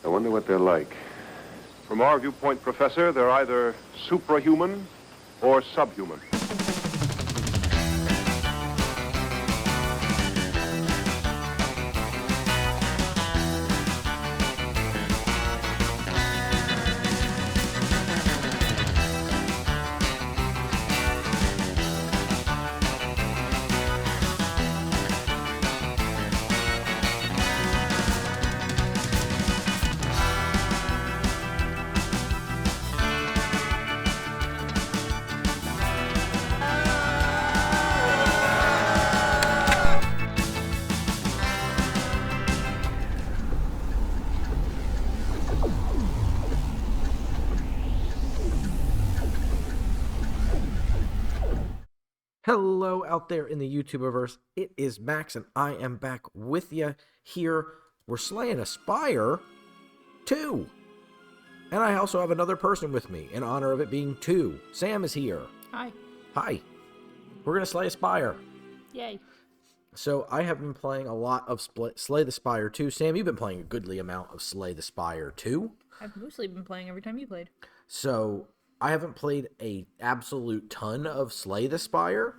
I wonder what they're like. From our viewpoint, Professor, they're either suprahuman or subhuman. Hello out there in the YouTuberverse. It is Max, and I am back with you here. We're slaying a Spire 2. And I also have another person with me in honor of it being 2. Sam is here. Hi. Hi. We're going to slay a Spire. Yay. So I have been playing a lot of Slay the Spire 2. Sam, you've been playing a goodly amount of Slay the Spire 2. I've mostly been playing every time you played. So I haven't played a absolute ton of Slay the Spire,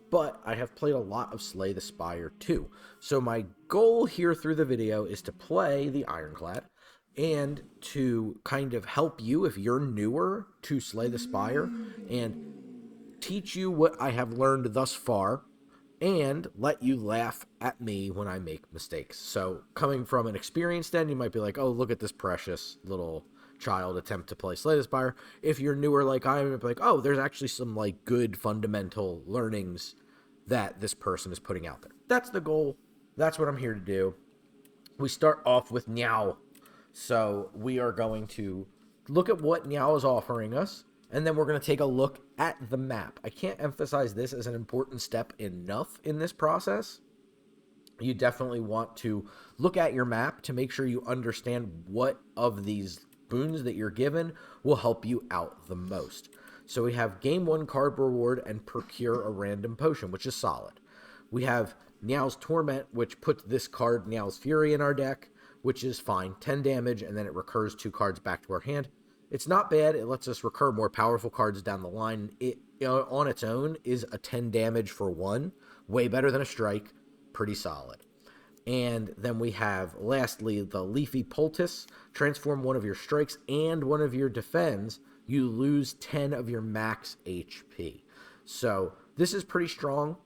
but I have played a lot of Slay the Spire 2. So my goal here through the video is to play the Ironclad and to kind of help you if you're newer to Slay the Spire and teach you what I have learned thus far and let you laugh at me when I make mistakes. So coming from an experienced end, you might be like, oh, look at this precious little child attempt to play Slay the Spire. If you're newer like I am, you'd be like, oh, there's actually some like good fundamental learnings that this person is putting out there. That's the goal. That's what I'm here to do. We start off with Niao. So we are going to look at what Niao is offering us, and then we're going to take a look at the map. I can't emphasize this as an important step enough in this process. You definitely want to look at your map to make sure you understand what of these boons that you're given will help you out the most. So we have gain 1 card reward and procure a random potion, which is solid. We have Niao's Torment, which puts this card, Niao's Fury, in our deck, which is fine. 10 damage, and then it recurs 2 cards back to our hand. It's not bad. It lets us recur more powerful cards down the line. It, on its own, is a 10 damage for 1. Way better than a strike. Pretty solid. And then we have, lastly, the Leafy Poultice. Transform one of your strikes and one of your defends. You lose 10 of your max HP. So this is pretty strong.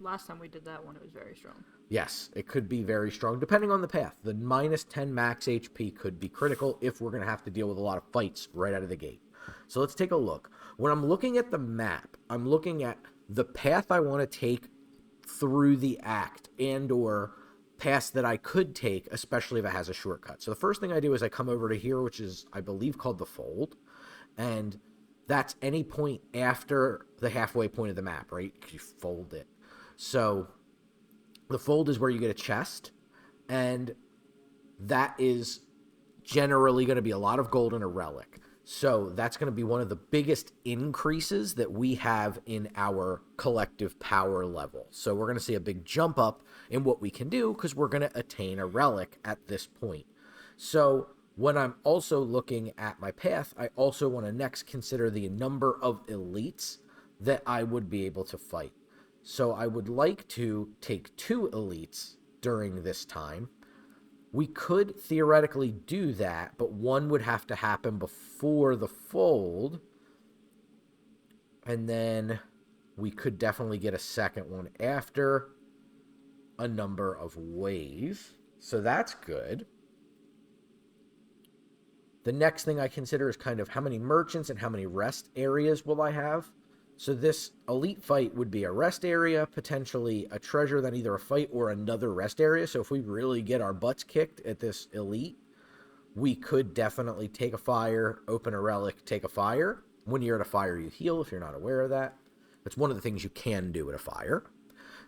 Last time we did that one, it was very strong. Yes, it could be very strong, depending on the path. The minus 10 max HP could be critical if we're going to have to deal with a lot of fights right out of the gate. So let's take a look. When I'm looking at the map, I'm looking at the path I want to take through the act and or paths that I could take, especially if it has a shortcut. So the first thing I do is I come over to here, which is, I believe, called the Fold. And that's any point after the halfway point of the map, right? You fold it. So the Fold is where you get a chest, and that is generally going to be a lot of gold and a relic. So that's going to be one of the biggest increases that we have in our collective power level. So we're going to see a big jump up in what we can do because we're going to attain a relic at this point. So when I'm also looking at my path, I also want to next consider the number of elites that I would be able to fight. So I would like to take 2 elites during this time. We could theoretically do that, but one would have to happen before the Fold. And then we could definitely get a second one after a number of ways. So that's good. The next thing I consider is kind of how many merchants and how many rest areas will I have. So this elite fight would be a rest area, potentially a treasure, then either a fight or another rest area. So if we really get our butts kicked at this elite, we could definitely take a fire, open a relic, take a fire. When you're at a fire, you heal if you're not aware of that. That's one of the things you can do at a fire.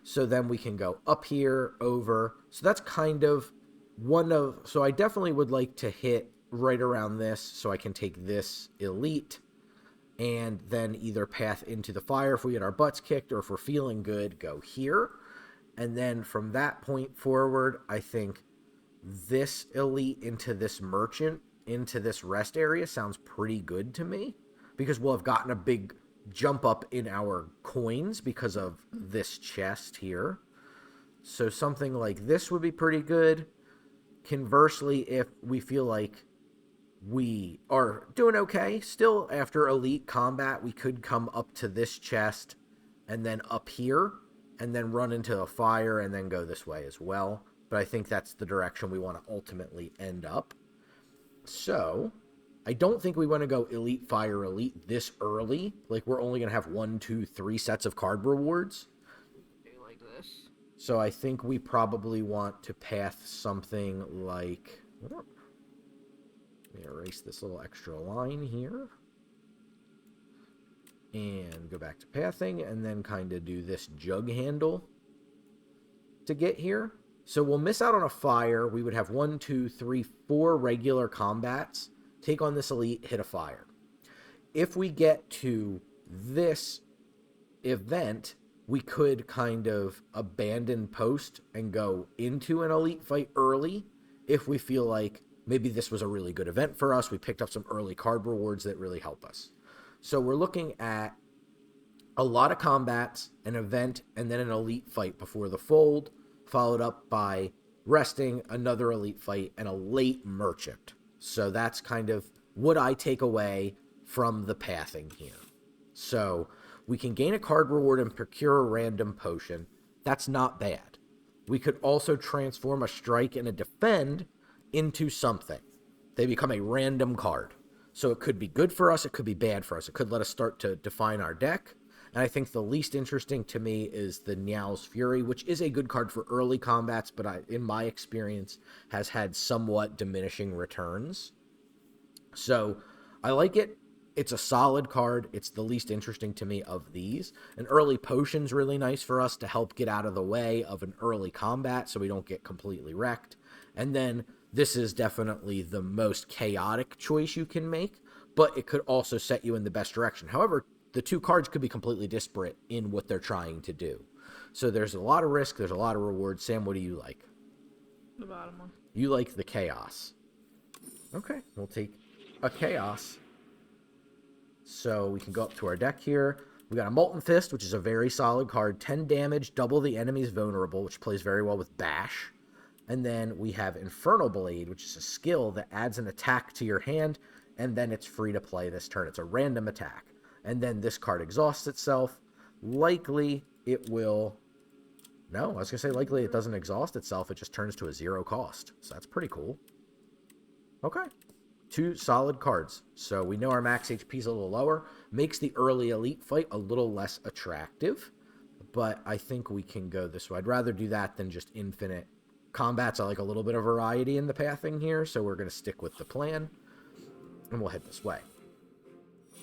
So then we can go up here, over. So that's kind of one of... So I definitely would like to hit right around this so I can take this elite and then either path into the fire if we get our butts kicked, or if we're feeling good, go here. And then from that point forward, I think this elite into this merchant into this rest area sounds pretty good to me, because we'll have gotten a big jump up in our coins because of this chest here. So something like this would be pretty good. Conversely, if we feel like we are doing okay still after elite combat, we could come up to this chest and then up here and then run into a fire and then go this way as well. But I think that's the direction we want to ultimately end up. So I don't think we want to go elite fire elite this early. Like, we're only going to have 1, 2, 3 sets of card rewards. Like this. So I think we probably want to path something like... Let me erase this little extra line here. And go back to pathing, and then kind of do this jug handle to get here. So we'll miss out on a fire. We would have 1, 2, 3, 4 regular combats. Take on this elite, hit a fire. If we get to this event, we could kind of abandon post and go into an elite fight early if we feel like maybe this was a really good event for us. We picked up some early card rewards that really help us. So we're looking at a lot of combats, an event, and then an elite fight before the fold, followed up by resting, another elite fight, and a late merchant. So that's kind of what I take away from the pathing here. So we can gain a card reward and procure a random potion. That's not bad. We could also transform a strike and a defend into something. They become a random card. So it could be good for us, it could be bad for us. It could let us start to define our deck. And I think the least interesting to me is the Nial's Fury, which is a good card for early combats, but in my experience, has had somewhat diminishing returns. So I like it. It's a solid card. It's the least interesting to me of these. An early potion's really nice for us to help get out of the way of an early combat so we don't get completely wrecked. And then this is definitely the most chaotic choice you can make, but it could also set you in the best direction. However, the two cards could be completely disparate in what they're trying to do. So there's a lot of risk, there's a lot of reward. Sam, what do you like? The bottom one. You like the chaos. Okay, we'll take a chaos. So we can go up to our deck here. We got a Molten Fist, which is a very solid card. 10 damage, double the enemy's vulnerable, which plays very well with Bash. And then we have Infernal Blade, which is a skill that adds an attack to your hand, and then it's free to play this turn. It's a random attack. And then this card exhausts itself. Likely it will... No, I was going to say likely it doesn't exhaust itself. It just turns to a 0 cost. So that's pretty cool. Okay. 2 solid cards. So we know our max HP is a little lower. Makes the early elite fight a little less attractive. But I think we can go this way. I'd rather do that than just infinite combats. I like a little bit of variety in the pathing here. So we're going to stick with the plan. And we'll head this way.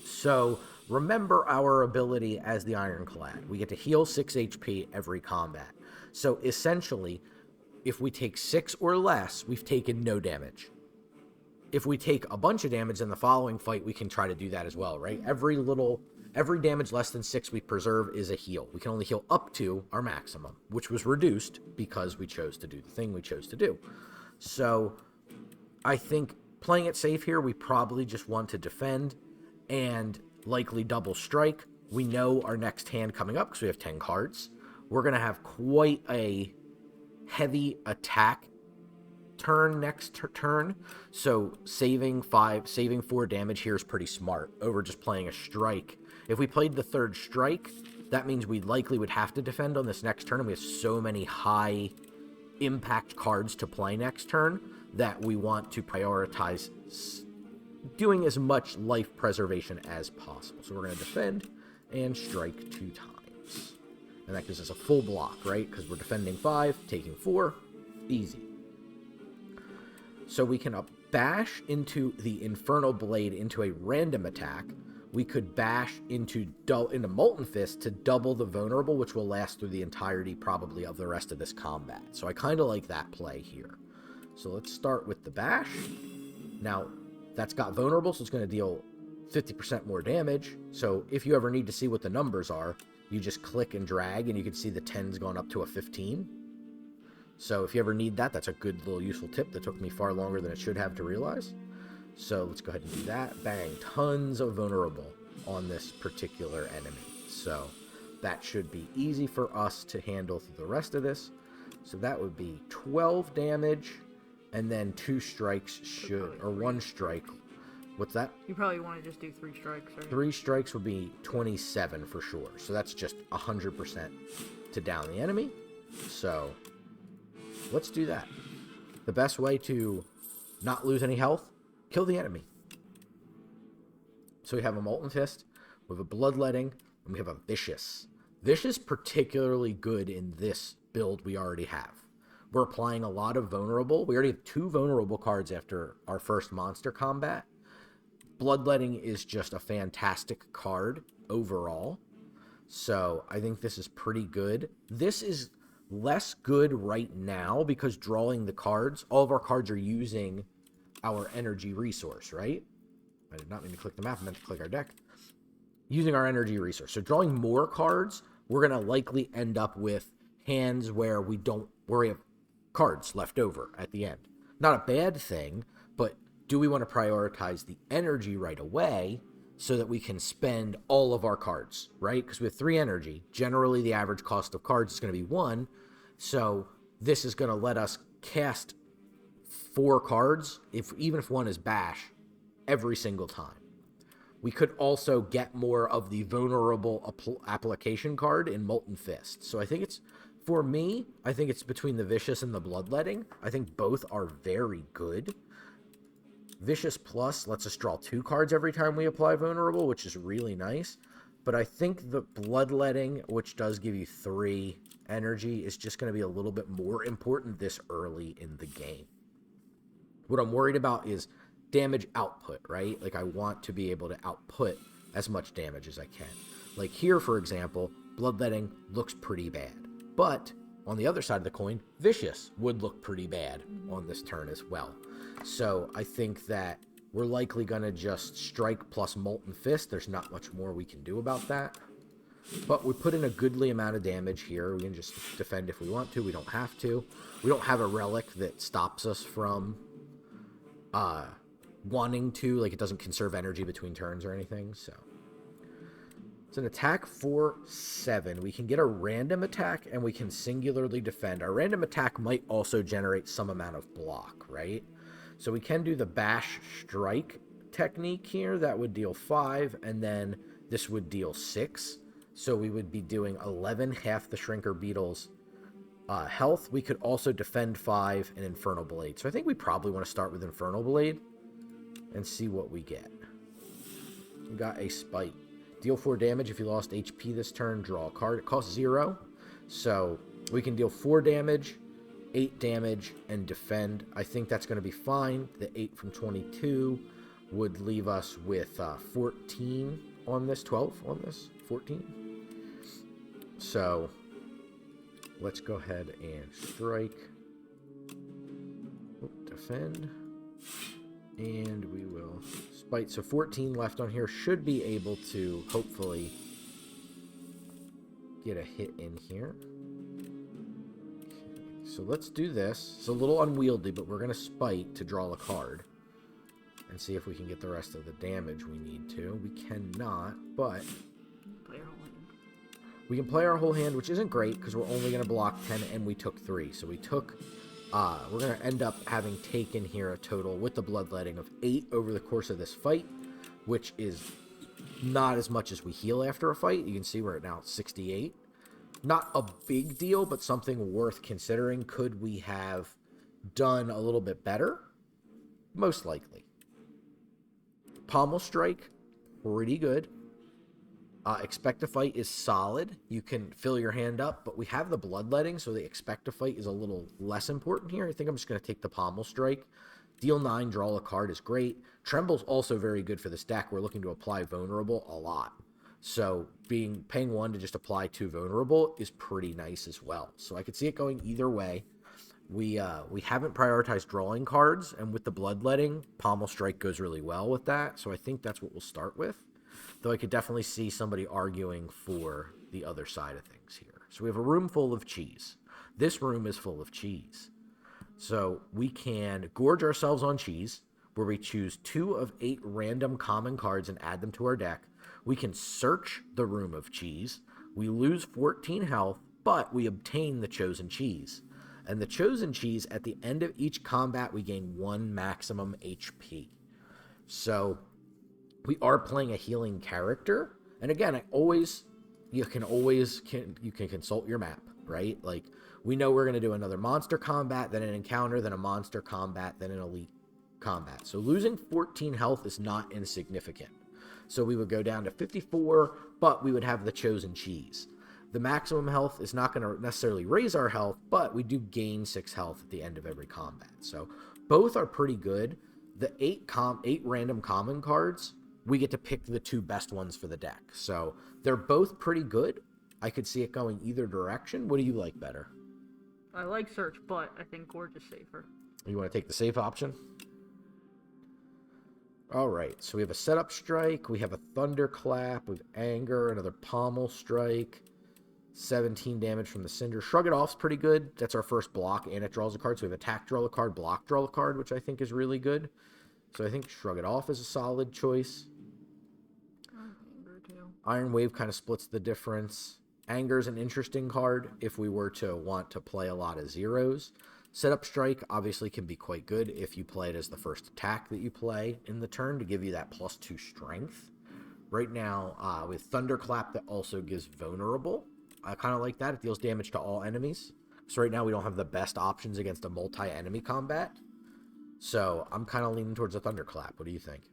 So remember our ability as the Ironclad. We get to heal 6 HP every combat. So essentially, if we take 6 or less, we've taken no damage. If we take a bunch of damage in the following fight, we can try to do that as well, right? Every damage less than 6 we preserve is a heal. We can only heal up to our maximum, which was reduced because we chose to do the thing we chose to do. So I think playing it safe here, we probably just want to defend and likely double strike. We know our next hand coming up because we have 10 cards. We're going to have quite a heavy attack turn next turn. So saving 4 damage here is pretty smart over just playing a strike. If we played the third strike, that means we likely would have to defend on this next turn. And we have so many high impact cards to play next turn that we want to prioritize doing as much life preservation as possible. So we're going to defend and strike 2 times. And that gives us a full block, right? Because we're defending 5, taking 4. Easy. So we can bash into the Infernal Blade into a random attack. We could bash into Molten Fist to double the vulnerable, which will last through the entirety probably of the rest of this combat. So I kind of like that play here. So let's start with the bash. Now, that's got vulnerable, so it's going to deal 50% more damage. So if you ever need to see what the numbers are, you just click and drag, and you can see the 10's gone up to a 15. So if you ever need that, that's a good little useful tip that took me far longer than it should have to realize. So let's go ahead and do that. Bang, tons of vulnerable on this particular enemy. So that should be easy for us to handle through the rest of this. So that would be 12 damage, and then 2 strikes should, or 1 strike. What's that? You probably want to just do 3 strikes, right? 3 strikes would be 27 for sure. So that's just 100% to down the enemy. So let's do that. The best way to not lose any health, kill the enemy. So we have a Molten Fist, we have a Bloodletting, and we have a Vicious. Vicious particularly good in this build we already have. We're applying a lot of vulnerable. We already have 2 vulnerable cards after our first monster combat. Bloodletting is just a fantastic card overall. So I think this is pretty good. This is less good right now because drawing the cards, all of our cards are using our energy resource, right? I did not mean to click the map, I meant to click our deck. Using our energy resource. So drawing more cards, we're going to likely end up with hands where we have cards left over at the end. Not a bad thing, but do we want to prioritize the energy right away so that we can spend all of our cards, right? Because with 3 energy, generally the average cost of cards is going to be 1. So this is going to let us cast 4 cards, even if one is bash, every single time. We could also get more of the vulnerable application card in Molten Fist. So I think it's, for me, I think it's between the Vicious and the Bloodletting. I think both are very good. Vicious Plus lets us draw 2 cards every time we apply vulnerable, which is really nice. But I think the Bloodletting, which does give you 3 energy, is just going to be a little bit more important this early in the game. What I'm worried about is damage output, right? Like I want to be able to output as much damage as I can. Like here, for example, Bloodletting looks pretty bad. But on the other side of the coin, Vicious would look pretty bad on this turn as well. So I think that we're likely going to just strike plus Molten Fist. There's not much more we can do about that. But we put in a goodly amount of damage here. We can just defend if we want to. We don't have to. We don't have a relic that stops us from wanting to. Like, it doesn't conserve energy between turns or anything. So it's an attack for 7. We can get a random attack, and we can singularly defend. Our random attack might also generate some amount of block, right? So we can do the bash strike technique here. That would deal 5, and then this would deal 6. So we would be doing 11, half the Shrinker Beetle's health. We could also defend 5 and Infernal Blade. So I think we probably want to start with Infernal Blade and see what we get. We got a Spite. Deal 4 damage if you lost HP this turn. Draw a card. It costs 0. So we can deal 4 damage, 8 damage, and defend. I think that's going to be fine. The 8 from 22 would leave us with 14 on this, 12 on this, 14. So let's go ahead and strike. Defend. And we will Spite. So 14 left on here. Should be able to hopefully get a hit in here. Okay, so let's do this. It's a little unwieldy, but we're going to Spite to draw a card and see if we can get the rest of the damage we need to. We cannot, but we can play our whole hand, which isn't great because we're only going to block 10 and we took 3. So we took, we're going to end up having taken here a total with the Bloodletting of 8 over the course of this fight, which is not as much as we heal after a fight. You can see we're at now 68. Not a big deal, but something worth considering. Could we have done a little bit better? Most likely. Pommel Strike, pretty good. Expect to Fight is solid. You can fill your hand up, but we have the Bloodletting, so the Expect to Fight is a little less important here. I think I'm just going to take the Pommel Strike. Deal 9, draw a card is great. Tremble's also very good for this deck. We're looking to apply Vulnerable a lot. So paying 1 to just apply 2 Vulnerable is pretty nice as well. So I could see it going either way. We haven't prioritized drawing cards, and with the Bloodletting, Pommel Strike goes really well with that. So I think that's what we'll start with. Though I could definitely see somebody arguing for the other side of things here. So we have a room full of cheese. This room is full of cheese. So we can gorge ourselves on cheese, where we choose 2 of 8 random common cards and add them to our deck. We can search the room of cheese. We lose 14 health, but we obtain the chosen cheese. And the chosen cheese, at the end of each combat, we gain 1 maximum HP. So we are playing a healing character. And again, you can consult your map, right? Like, we know we're going to do another monster combat, then an encounter, then a monster combat, then an elite combat. So losing 14 health is not insignificant. So we would go down to 54, but we would have the chosen cheese. The maximum health is not going to necessarily raise our health, but we do gain 6 health at the end of every combat. So both are pretty good. The 8 random common cards, we get to pick the 2 best ones for the deck. So they're both pretty good. I could see it going either direction. What do you like better? I like search, but I think gorge is safer. You want to take the safe option? All right, so we have a setup strike, we have a thunderclap, we have anger, another pommel strike, 17 damage from the cinder. Shrug it off's pretty good. That's our first block, and it draws a card. So we have attack, draw a card, block, draw a card, which I think is really good. So I think shrug it off is a solid choice. Anger too. Iron Wave kind of splits the difference. Anger's an interesting card if we were to want to play a lot of zeros. Setup Strike obviously can be quite good if you play it as the first attack that you play in the turn to give you that +2 strength. Right now, with Thunderclap, that also gives Vulnerable. I kind of like that. It deals damage to all enemies. So right now we don't have the best options against a multi-enemy combat. So I'm kind of leaning towards a Thunderclap. What do you think?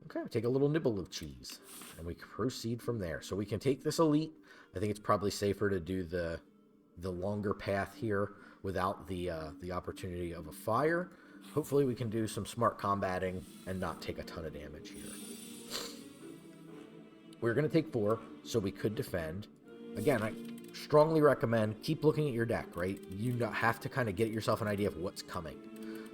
Okay, take a little nibble of cheese, and we proceed from there. So we can take this elite. I think it's probably safer to do the longer path here without the opportunity of a fire. Hopefully we can do some smart combating and not take a ton of damage here. We're going to take 4, so we could defend. Again, I strongly recommend keep looking at your deck, right? You have to kind of get yourself an idea of what's coming.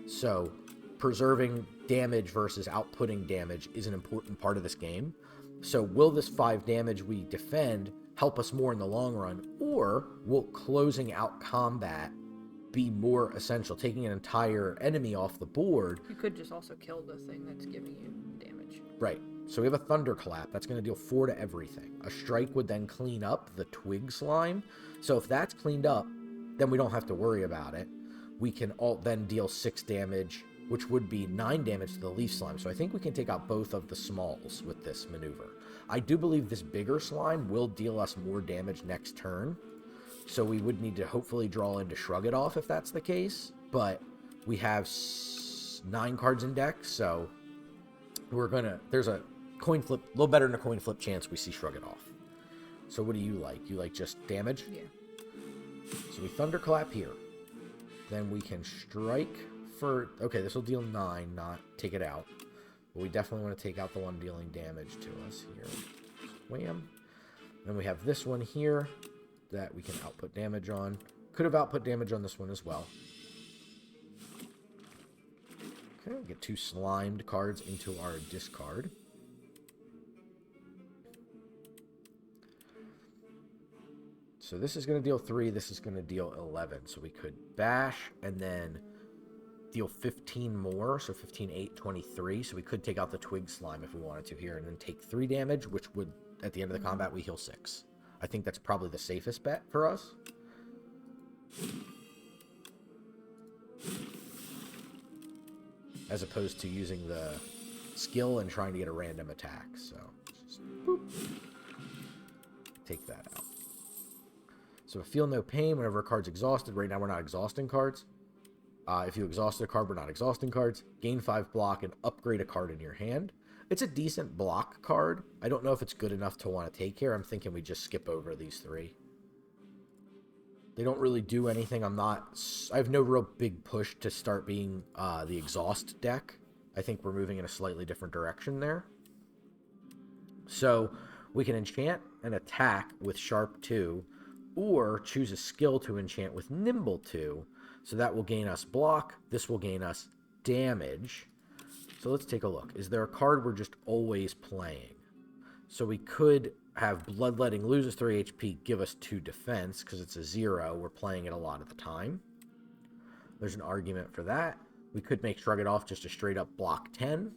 So preserving damage versus outputting damage is an important part of this game. So will this 5 damage we defend help us more in the long run, or will closing out combat be more essential, taking an entire enemy off the board? You could just also kill the thing that's giving you damage. Right. So we have a Thunderclap. That's going to deal 4 to everything. A Strike would then clean up the Twig Slime. So if that's cleaned up, then we don't have to worry about it. We can then deal 6 damage, which would be 9 damage to the Leaf Slime. So I think we can take out both of the smalls with this maneuver. I do believe this bigger slime will deal us more damage next turn. So we would need to hopefully draw in to shrug it off if that's the case. But we have 9 cards in deck, so there's a coin flip, a little better than a coin flip chance we see shrug it off. So what do you like? You like just damage? Yeah. So we Thunderclap here. Then we can strike for, okay, this will deal 9, not take it out. But we definitely want to take out the one dealing damage to us here. Wham. Then we have this one here that we can output damage on. Could have output damage on this one as well. Okay, get 2 slimed cards into our discard. So this is going to deal 3, this is going to deal 11. So we could bash and then deal 15 more, so 15, 8, 23. So we could take out the Twig Slime if we wanted to here and then take 3 damage, which would, at the end of the combat, we heal 6. I think that's probably the safest bet for us. As opposed to using the skill and trying to get a random attack. So just boop. Take that out. So feel no pain whenever a card's exhausted. Right now we're not exhausting cards. If you exhausted a card, we're not exhausting cards. Gain 5 block and upgrade a card in your hand. It's a decent block card. I don't know if it's good enough to want to take here. I'm thinking we just skip over these 3. They don't really do anything. I have no real big push to start being the exhaust deck. I think we're moving in a slightly different direction there. So we can enchant and attack with Sharp 2, or choose a skill to enchant with Nimble 2. So that will gain us block. This will gain us damage. So let's take a look. Is there a card we're just always playing? So we could have Bloodletting loses 3 HP, give us 2 defense, because it's a 0. We're playing it a lot of the time. There's an argument for that. We could make Shrug It Off just a straight up block 10.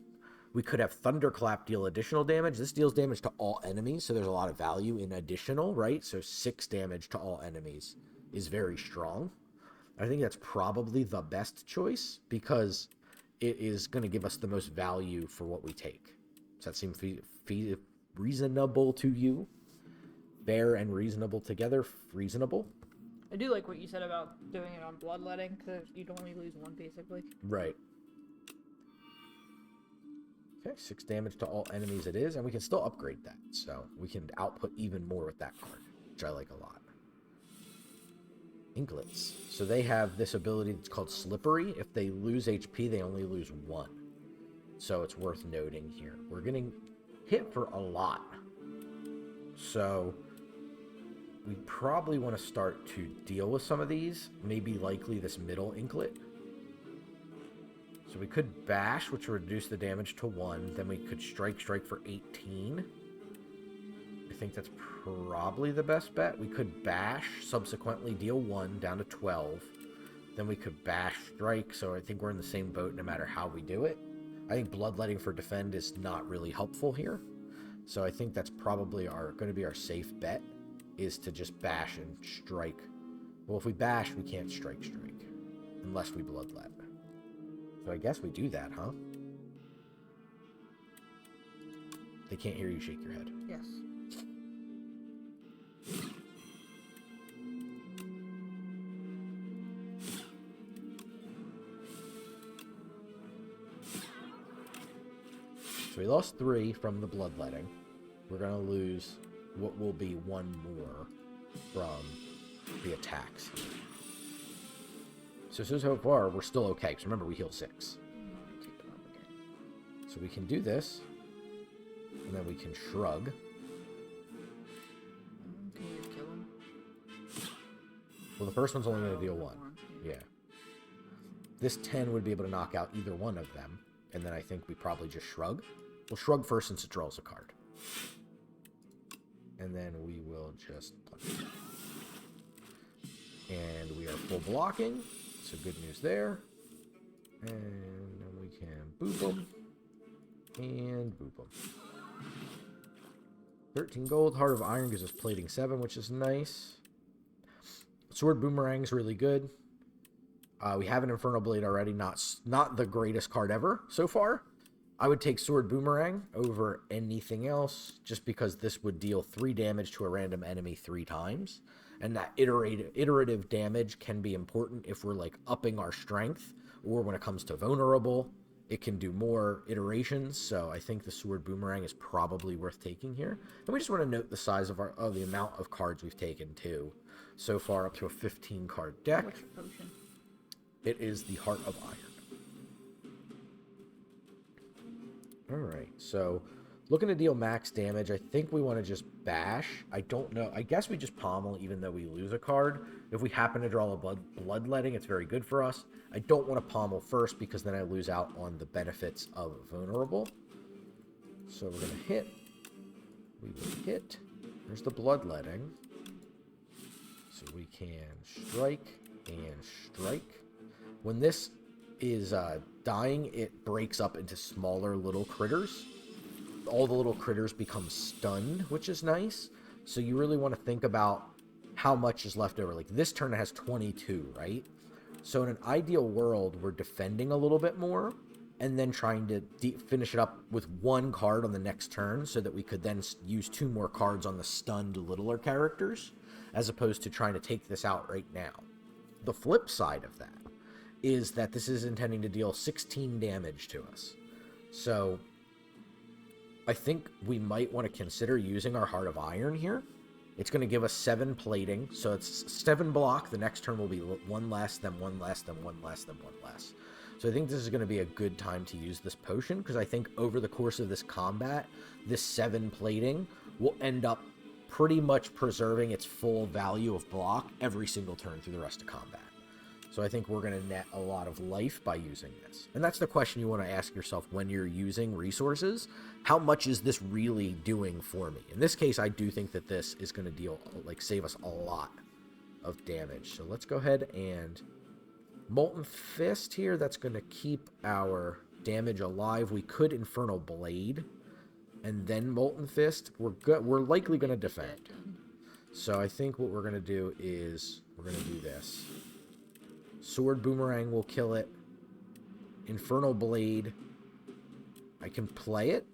We could have Thunderclap deal additional damage. This deals damage to all enemies, so there's a lot of value in additional, right? So 6 damage to all enemies is very strong. I think that's probably the best choice, because it is going to give us the most value for what we take. Does that seem reasonable to you? Fair and reasonable together? Reasonable? I do like what you said about doing it on Bloodletting, because you'd only lose 1, basically. Right. Okay, 6 damage to all enemies it is, and we can still upgrade that, so we can output even more with that card, which I like a lot. Inklets. So they have this ability that's called Slippery. If they lose HP, they only lose 1. So it's worth noting here. We're getting hit for a lot. So we probably want to start to deal with some of these. Maybe likely this middle Inklet. So we could Bash, which would reduce the damage to 1. Then we could Strike for 18. I think that's probably the best bet. We could Bash, subsequently deal 1 down to 12. Then we could Bash Strike, so I think we're in the same boat no matter how we do it. I think Bloodletting for Defend is not really helpful here. So I think that's probably going to be our safe bet, is to just Bash and Strike. Well, if we Bash, we can't Strike, unless we Bloodlet. So I guess we do that, huh? They can't hear you shake your head. Yes. So we lost 3 from the Bloodletting. We're going to lose what will be 1 more from the attacks. So far, we're still okay, because remember, we heal 6. So we can do this, and then we can Shrug. Can you kill him? Well, the first one's only going to deal 1. Yeah. This 10 would be able to knock out either one of them, and then I think we probably just Shrug. We'll Shrug first since it draws a card. And then we will just punch. And we are full blocking, so good news there. And then we can boop them. And boop them. 13 gold. Heart of Iron gives us plating 7, which is nice. Sword Boomerang's really good. We have an Infernal Blade already. Not the greatest card ever so far. I would take Sword Boomerang over anything else, just because this would deal 3 damage to a random enemy 3 times. And that iterative damage can be important if we're like upping our strength, or when it comes to vulnerable, it can do more iterations. So I think the Sword Boomerang is probably worth taking here. And we just want to note the size of the amount of cards we've taken too. So far up to a 15 card deck. What's your potion? It is the Heart of Iron. Alright, so looking to deal max damage. I think we want to just Bash. I don't know. I guess we just Pommel even though we lose a card. If we happen to draw a Bloodletting, it's very good for us. I don't want to Pommel first because then I lose out on the benefits of Vulnerable. So we're going to hit. We will hit. There's the Bloodletting. So we can strike and strike. When this is dying, it breaks up into smaller little critters. All the little critters become stunned, which is nice. So you really want to think about how much is left over. Like this turn it has 22, right? So in an ideal world, we're defending a little bit more and then trying to finish it up with 1 card on the next turn so that we could then use 2 more cards on the stunned littler characters, as opposed to trying to take this out right now. The flip side of that is that this is intending to deal 16 damage to us. So I think we might want to consider using our Heart of Iron here. It's going to give us 7 plating, so it's 7 block. The next turn will be 1 less, then 1 less, then 1 less, then 1 less. So I think this is going to be a good time to use this potion, because I think over the course of this combat, this 7 plating will end up pretty much preserving its full value of block every single turn through the rest of combat. So I think we're going to net a lot of life by using this. And that's the question you want to ask yourself when you're using resources. How much is this really doing for me? In this case, I do think that this is going to save us a lot of damage. So let's go ahead and Molten Fist here. That's going to keep our damage alive. We could Infernal Blade and then Molten Fist. We're likely going to defend. So I think what we're going to do is we're going to do this. Sword Boomerang will kill it. Infernal Blade. I can play it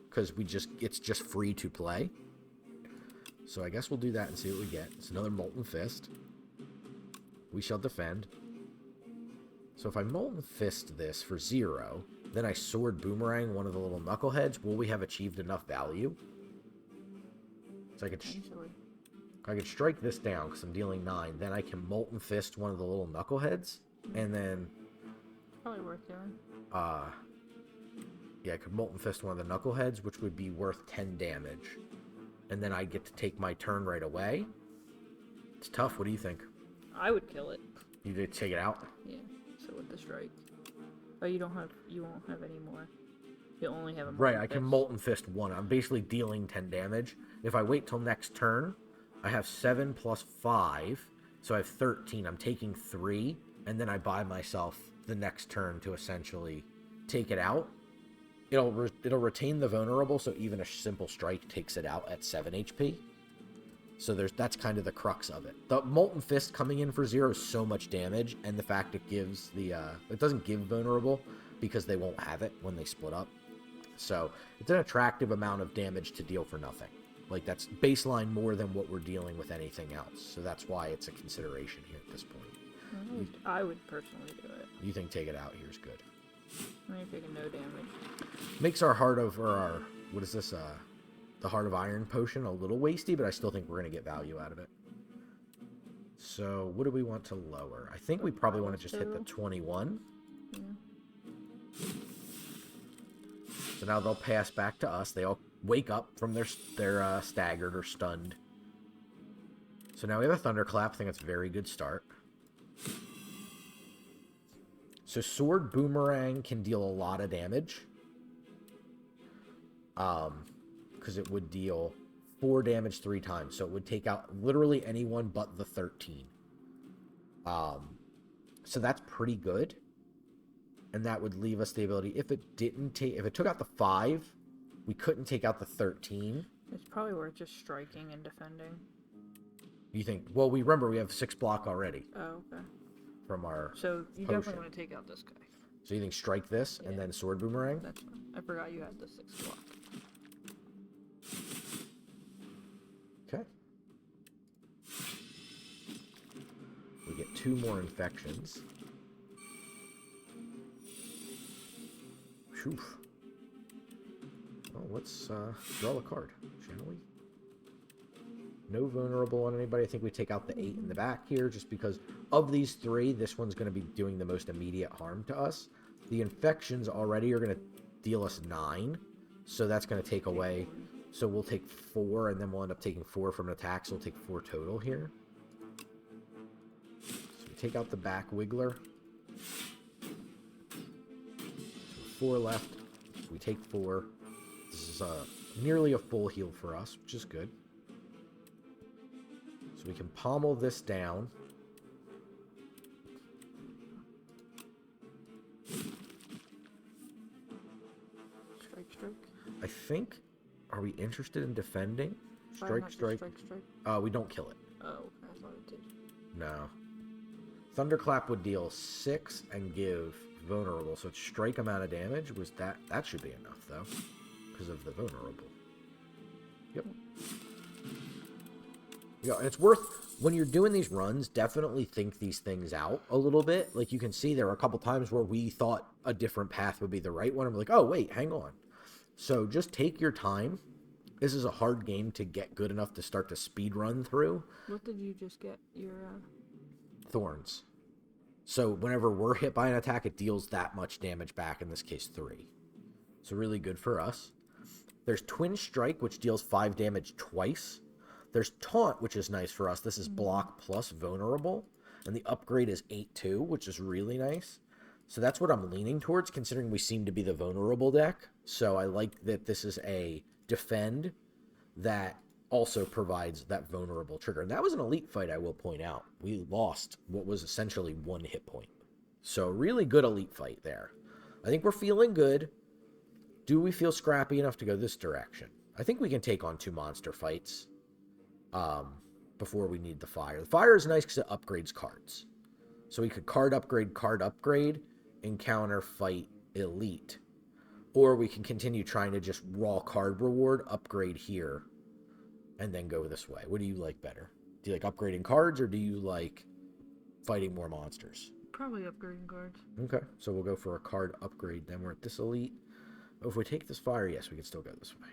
because it's just free to play. So I guess we'll do that and see what we get. It's another Molten Fist. We shall defend. So if I Molten Fist this for 0, then I Sword Boomerang one of the little knuckleheads, will we have achieved enough value? So I could strike this down because I'm dealing 9. Then I can Molten Fist one of the little knuckleheads, and then Probably worth doing. Yeah, I could Molten Fist one of the knuckleheads, which would be worth 10 damage, and then I get to take my turn right away. It's tough. What do you think? I would kill it. You did take it out? Yeah. So with the strike. Oh, you won't have any more. You'll only have a Right. I can Molten Fist one. I'm basically dealing 10 damage. If I wait till next turn, I have 7 plus 5, so I have 13. I'm taking 3, and then I buy myself the next turn to essentially take it out. It'll retain the vulnerable, so even a simple strike takes it out at 7 HP. So that's kind of the crux of it. The Molten Fist coming in for 0 is so much damage, and the fact it gives it doesn't give vulnerable because they won't have it when they split up. So it's an attractive amount of damage to deal for nothing. Like, that's baseline more than what we're dealing with anything else. So that's why it's a consideration here at this point. I would personally do it. You think take it out here is good? I'm taking no damage. Makes our what is this, the Heart of Iron potion a little wasty, but I still think we're going to get value out of it. So what do we want to lower? I think we probably want to just hit the 21. Yeah. So now they'll pass back to us. They all wake up from their staggered or stunned. So now we have a Thunderclap. I think that's a very good start. So Sword Boomerang can deal a lot of damage. Because it would deal 4 damage 3 times. So it would take out literally anyone but the 13. So that's pretty good. And that would leave us the ability, if it took out the 5, we couldn't take out the 13. It's probably worth just striking and defending. You think? Well, we have 6 block already. Oh, okay. From our So you potion. definitely want to take out this guy. So you think strike this and then Sword Boomerang? That's fine. I forgot you had the 6 block. Okay. We get 2 more infections. Phew. Well, let's draw a card, shall we? No vulnerable on anybody. I think we take out the 8 in the back here, just because of these 3, this one's going to be doing the most immediate harm to us. The infections already are going to deal us 9, so that's going to take away. So we'll take 4, and then we'll end up taking 4 from an attack, so we'll take 4 total here. So we take out the back Wiggler. So 4 left. We take 4. This is nearly a full heal for us, which is good. So we can pommel this down. Strike. I think, are we interested in defending? Why Strike. not just strike. We don't kill it. Oh, okay. I thought it did. No. Thunderclap would deal 6 and give vulnerable, so its strike amount of damage was that should be enough though, because of the vulnerable. Yep. Yeah, and it's worth, when you're doing these runs, definitely think these things out a little bit. Like, you can see there were a couple times where we thought a different path would be the right one, and we're like, oh wait, hang on. So just take your time. This is a hard game to get good enough to start to speed run through. What did you just get? Your Thorns. So whenever we're hit by an attack, it deals that much damage back, in this case 3. So really good for us. There's Twin Strike, which deals 5 damage twice. There's Taunt, which is nice for us. This is block plus vulnerable. And the upgrade is 8-2, which is really nice. So that's what I'm leaning towards, considering we seem to be the vulnerable deck. So I like that this is a defend that also provides that vulnerable trigger. And that was an elite fight, I will point out. We lost what was essentially 1 hit point. So really good elite fight there. I think we're feeling good. Do we feel scrappy enough to go this direction? I think we can take on 2 monster fights before we need the fire. The fire is nice because it upgrades cards. So we could card upgrade, and counter fight elite. Or we can continue trying to just raw card reward, upgrade here, and then go this way. What do you like better? Do you like upgrading cards, or do you like fighting more monsters? Probably upgrading cards. Okay, so we'll go for a card upgrade. Then we're at this elite. Oh, if we take this fire, yes, we can still go this way.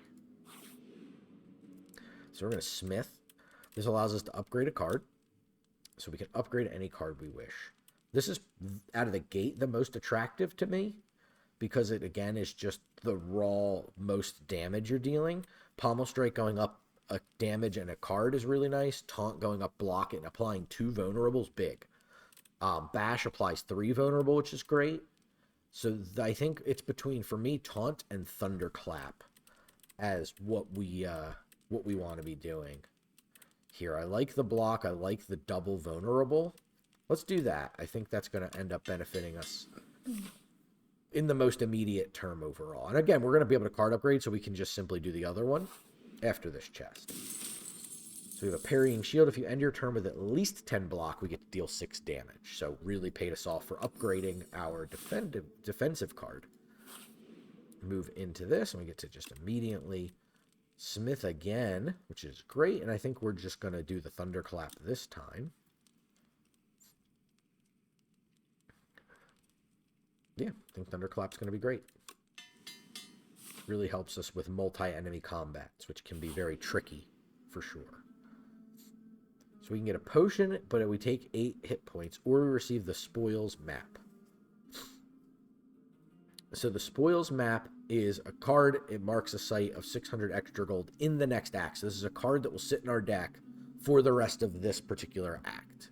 So we're going to smith. This allows us to upgrade a card. So we can upgrade any card we wish. This is, out of the gate, the most attractive to me, because it, again, is just the raw most damage you're dealing. Pommel Strike going up a damage and a card is really nice. Taunt going up block and applying 2 vulnerables, big. Bash applies 3 vulnerable, which is great. So I think it's between, for me, Taunt and Thunderclap as what we want to be doing here. I like the block. I like the double vulnerable. Let's do that. I think that's going to end up benefiting us in the most immediate term overall. And again, we're going to be able to card upgrade, so we can just simply do the other one after this chest. So we have a parrying shield. If you end your turn with at least 10 block, we get to deal 6 damage. So really paid us off for upgrading our defensive card. Move into this, and we get to just immediately smith again, which is great. And I think we're just going to do the Thunderclap this time. Yeah, I think Thunderclap's going to be great. Really helps us with multi-enemy combats, which can be very tricky, for sure. So we can get a potion, but we take 8 hit points, or we receive the Spoils map. So the Spoils map is a card. It marks a site of 600 extra gold in the next act. So this is a card that will sit in our deck for the rest of this particular act.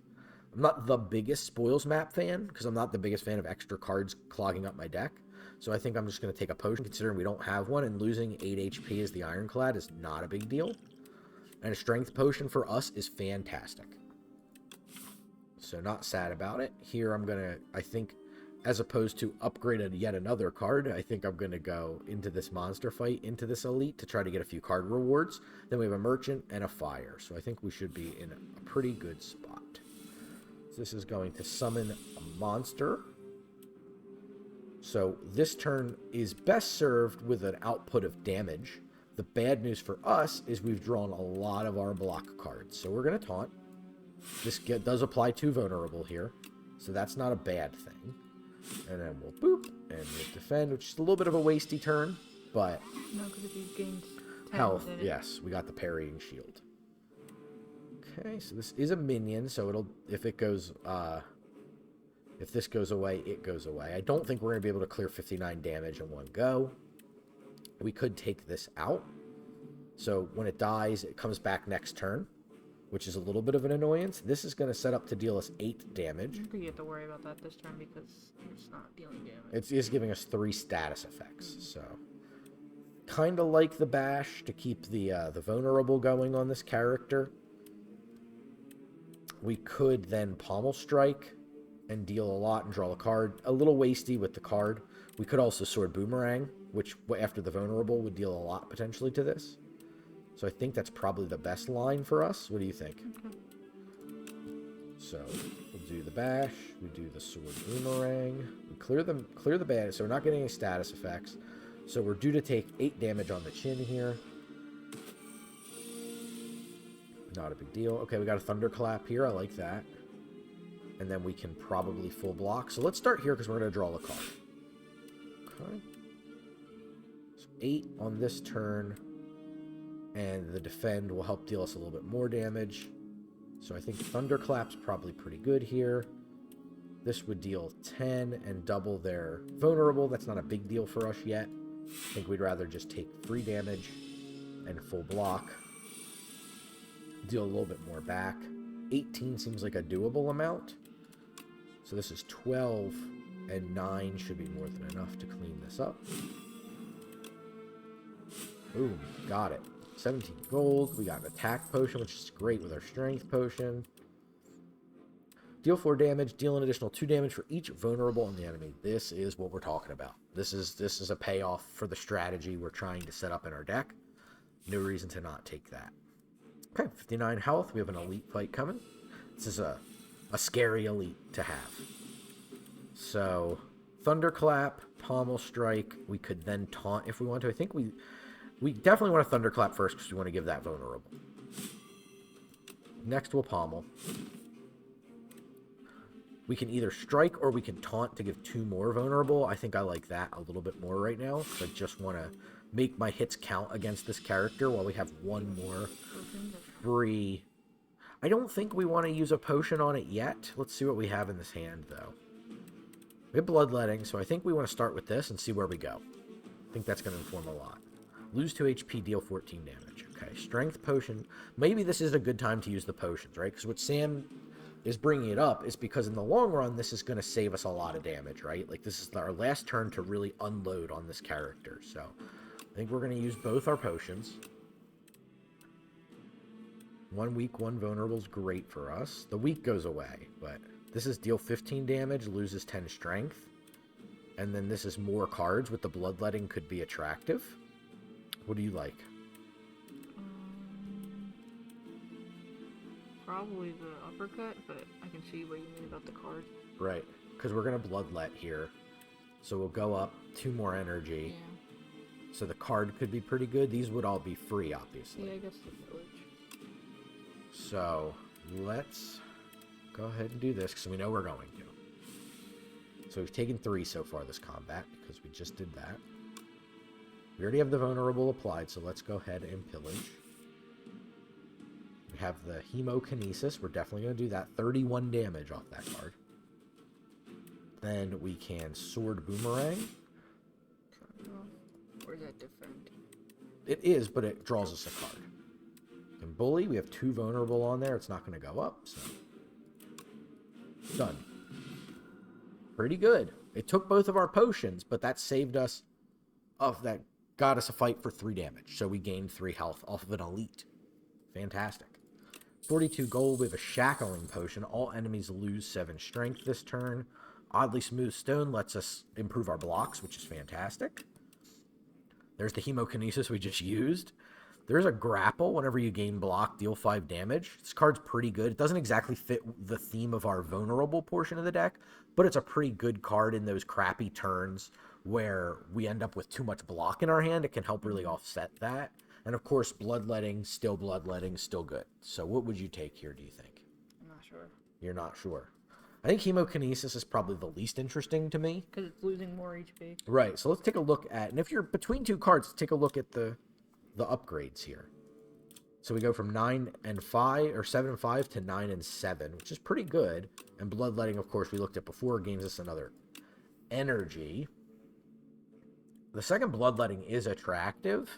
I'm not the biggest Spoils map fan, because I'm not the biggest fan of extra cards clogging up my deck. So I think I'm just going to take a potion, considering we don't have one, and losing 8 HP as the Ironclad is not a big deal. And a strength potion for us is fantastic. So not sad about it. Here I'm going to, I think, as opposed to upgrade yet another card, I think I'm going to go into this monster fight, into this elite, to try to get a few card rewards. Then we have a merchant and a fire. So I think we should be in a pretty good spot. So this is going to summon a monster. So this turn is best served with an output of damage. The bad news for us is we've drawn a lot of our block cards. So we're going to taunt. This does apply 2 vulnerable here. So that's not a bad thing. And then we'll boop. And we'll defend, which is a little bit of a wasty turn. But No, because if you gained 10, health, yes. We got the parrying shield. Okay, so this is a minion. So it'll, if it goes, if this goes away, it goes away. I don't think we're going to be able to clear 59 damage in one go. We could take this out. So when it dies, it comes back next turn, which is a little bit of an annoyance. This is going to set up to deal us 8 damage. I don't think you have to worry about that this turn because it's not dealing damage. It is giving us 3 status effects. So kind of like the bash to keep the vulnerable going on this character. We could then pommel strike and deal a lot and draw a card. A little wasty with the card. We could also sword boomerang, which after the vulnerable would deal a lot potentially to this. So I think that's probably the best line for us. What do you think? Okay. So we'll do the bash. We do the sword boomerang. We clear the bad. So we're not getting any status effects. So we're due to take 8 damage on the chin here. Not a big deal. Okay, we got a thunderclap here. I like that. And then we can probably full block. So let's start here because we're going to draw a card. Okay. So 8 on this turn. And the defend will help deal us a little bit more damage. So I think thunderclap's probably pretty good here. This would deal 10 and double their vulnerable. That's not a big deal for us yet. I think we'd rather just take free damage and full block. Deal a little bit more back. 18 seems like a doable amount. So this is 12, and 9 should be more than enough to clean this up. Boom, got it. 17 gold. We got an attack potion, which is great with our strength potion. Deal 4 damage. Deal an additional 2 damage for each vulnerable on the enemy. This is what we're talking about. This is a payoff for the strategy we're trying to set up in our deck. No reason to not take that. Okay, 59 health. We have an elite fight coming. This is a scary elite to have. So, Thunderclap, Pommel Strike. We could then taunt if we want to. I think we definitely want to Thunderclap first because we want to give that vulnerable. Next we'll Pommel. We can either strike or we can taunt to give 2 more vulnerable. I think I like that a little bit more right now because I just want to make my hits count against this character while we have 1 more free. I don't think we want to use a potion on it yet. Let's see what we have in this hand, though. We have Bloodletting, so I think we want to start with this and see where we go. I think that's going to inform a lot. Lose 2 HP, deal 14 damage. Okay, Strength Potion. Maybe this is a good time to use the potions, right? Because what Sam is bringing it up is because in the long run, this is going to save us a lot of damage, right? Like, this is our last turn to really unload on this character. So, I think we're going to use both our potions. 1 weak, 1 vulnerable is great for us. The weak goes away, but this is deal 15 damage, loses 10 strength. And then this is more cards with the Bloodletting could be attractive. What do you like? Probably the uppercut, but I can see what you mean about the card. Right, because we're going to Bloodlet here. So we'll go up 2 more energy. Yeah. So the card could be pretty good. These would all be free, obviously. Yeah, I guess the village. So let's go ahead and do this because we know we're going to. So we've taken 3 so far this combat because we just did that. We already have the vulnerable applied, so let's go ahead and pillage. We have the Hemokinesis. We're definitely going to do that. 31 damage off that card. Then we can Sword Boomerang. Or is that defend? It is, but it draws us a card. And Bully, we have 2 vulnerable on there. It's not going to go up, so done. Pretty good. It took both of our potions, but that saved us that got us a fight for 3 damage. So we gained 3 health off of an elite. Fantastic. 42 gold. We have a Shackling Potion. All enemies lose 7 strength this turn. Oddly Smooth Stone lets us improve our blocks, which is fantastic. There's the Hemokinesis we just used. There's a Grapple. Whenever you gain block, deal 5 damage. This card's pretty good. It doesn't exactly fit the theme of our vulnerable portion of the deck, but it's a pretty good card in those crappy turns where we end up with too much block in our hand. It can help really offset that. And of course, Bloodletting, still good. So what would you take here, do you think? I'm not sure. You're not sure. I think Hemokinesis is probably the least interesting to me. Because it's losing more HP. Right, so let's take a look at, and if you're between 2 cards, let's take a look at the upgrades here. So we go from 9 and 5, or 7 and 5 to 9 and 7, which is pretty good. And Bloodletting, of course, we looked at before, gains us another energy. The second Bloodletting is attractive.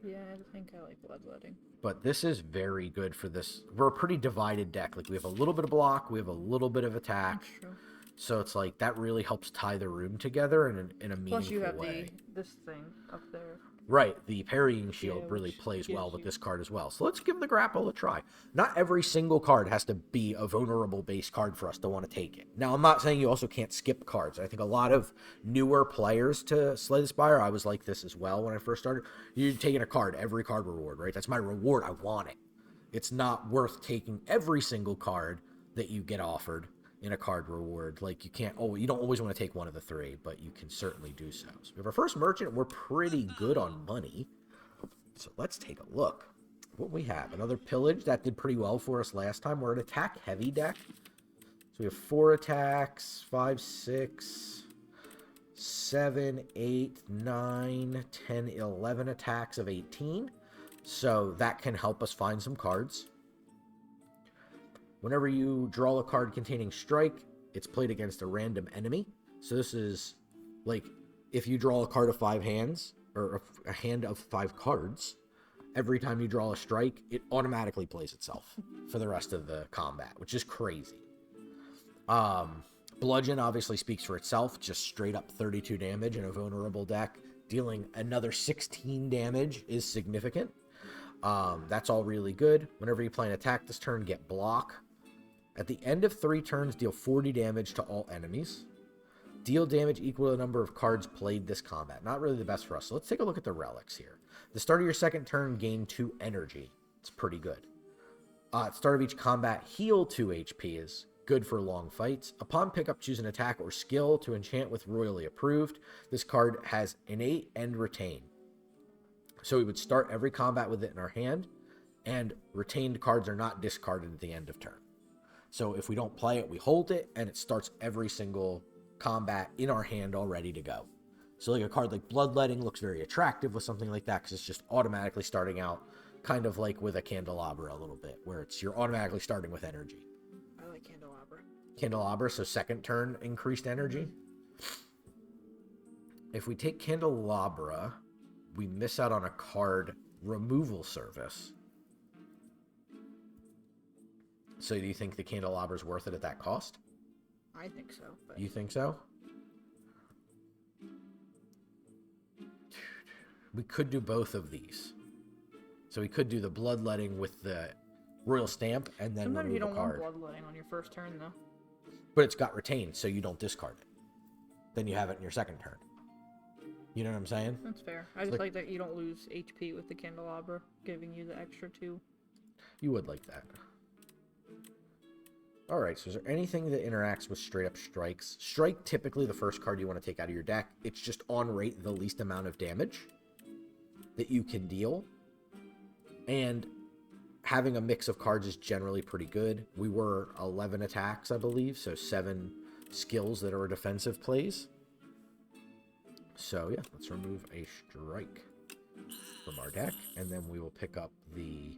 Yeah, I think I like Bloodletting. But this is very good for this. We're a pretty divided deck. Like, we have a little bit of block, we have a little bit of attack. That's true. So it's like, that really helps tie the room together in a meaningful way. Plus you have this thing up there. Right, the parrying shield really which plays gives well with you- this card as well. So let's give the Grapple a try. Not every single card has to be a vulnerable base card for us to want to take it. Now, I'm not saying you also can't skip cards. I think a lot of newer players to Slay the Spire, I was like this as well when I first started. You're taking a card, every card reward, right? That's my reward. I want it. It's not worth taking every single card that you get offered in a card reward. Like, you don't always want to take one of the 3, but you can certainly do so. So we have our first merchant. We're pretty good on money. So let's take a look. What we have, another pillage that did pretty well for us last time. We're an attack heavy deck. So we have 4 attacks, 5, 6, 7, 8, 9, 10, 11 attacks of 18. So that can help us find some cards. Whenever you draw a card containing strike, it's played against a random enemy. So this is like, if you draw a card of 5 hands, or a hand of 5 cards, every time you draw a strike, it automatically plays itself for the rest of the combat, which is crazy. Bludgeon obviously speaks for itself, just straight up 32 damage in a vulnerable deck. Dealing another 16 damage is significant. That's all really good. Whenever you play an attack this turn, get block. At the end of 3 turns, deal 40 damage to all enemies. Deal damage equal to the number of cards played this combat. Not really the best for us. So let's take a look at the relics here. The start of your second turn, gain 2 energy. It's pretty good. At the start of each combat, heal 2 HP is good for long fights. Upon pickup, choose an attack or skill to enchant with royally approved. This card has innate and retain. So we would start every combat with it in our hand, and retained cards are not discarded at the end of turn. So if we don't play it, we hold it, and it starts every single combat in our hand all ready to go. So like a card like Bloodletting looks very attractive with something like that, because it's just automatically starting out, kind of like with a Candelabra a little bit, where you're automatically starting with energy. I like Candelabra. Candelabra, so second turn increased energy. If we take Candelabra, we miss out on a card removal service. So do you think the Candelabra is worth it at that cost? I think so. But... You think so? We could do both of these. So we could do the Bloodletting with the Royal Stamp and then sometimes remove you don't a card. want Bloodletting on your first turn, though. But it's got retained, so you don't discard it. Then you have it in your second turn. You know what I'm saying? That's fair. I just like that you don't lose HP with the Candelabra, giving you the extra 2. You would like that. Alright, so is there anything that interacts with straight up strikes? Strike, typically the first card you want to take out of your deck. It's just on rate the least amount of damage that you can deal. And having a mix of cards is generally pretty good. We were 11 attacks, I believe, so 7 skills that are defensive plays. So yeah, let's remove a strike from our deck, and then we will pick up the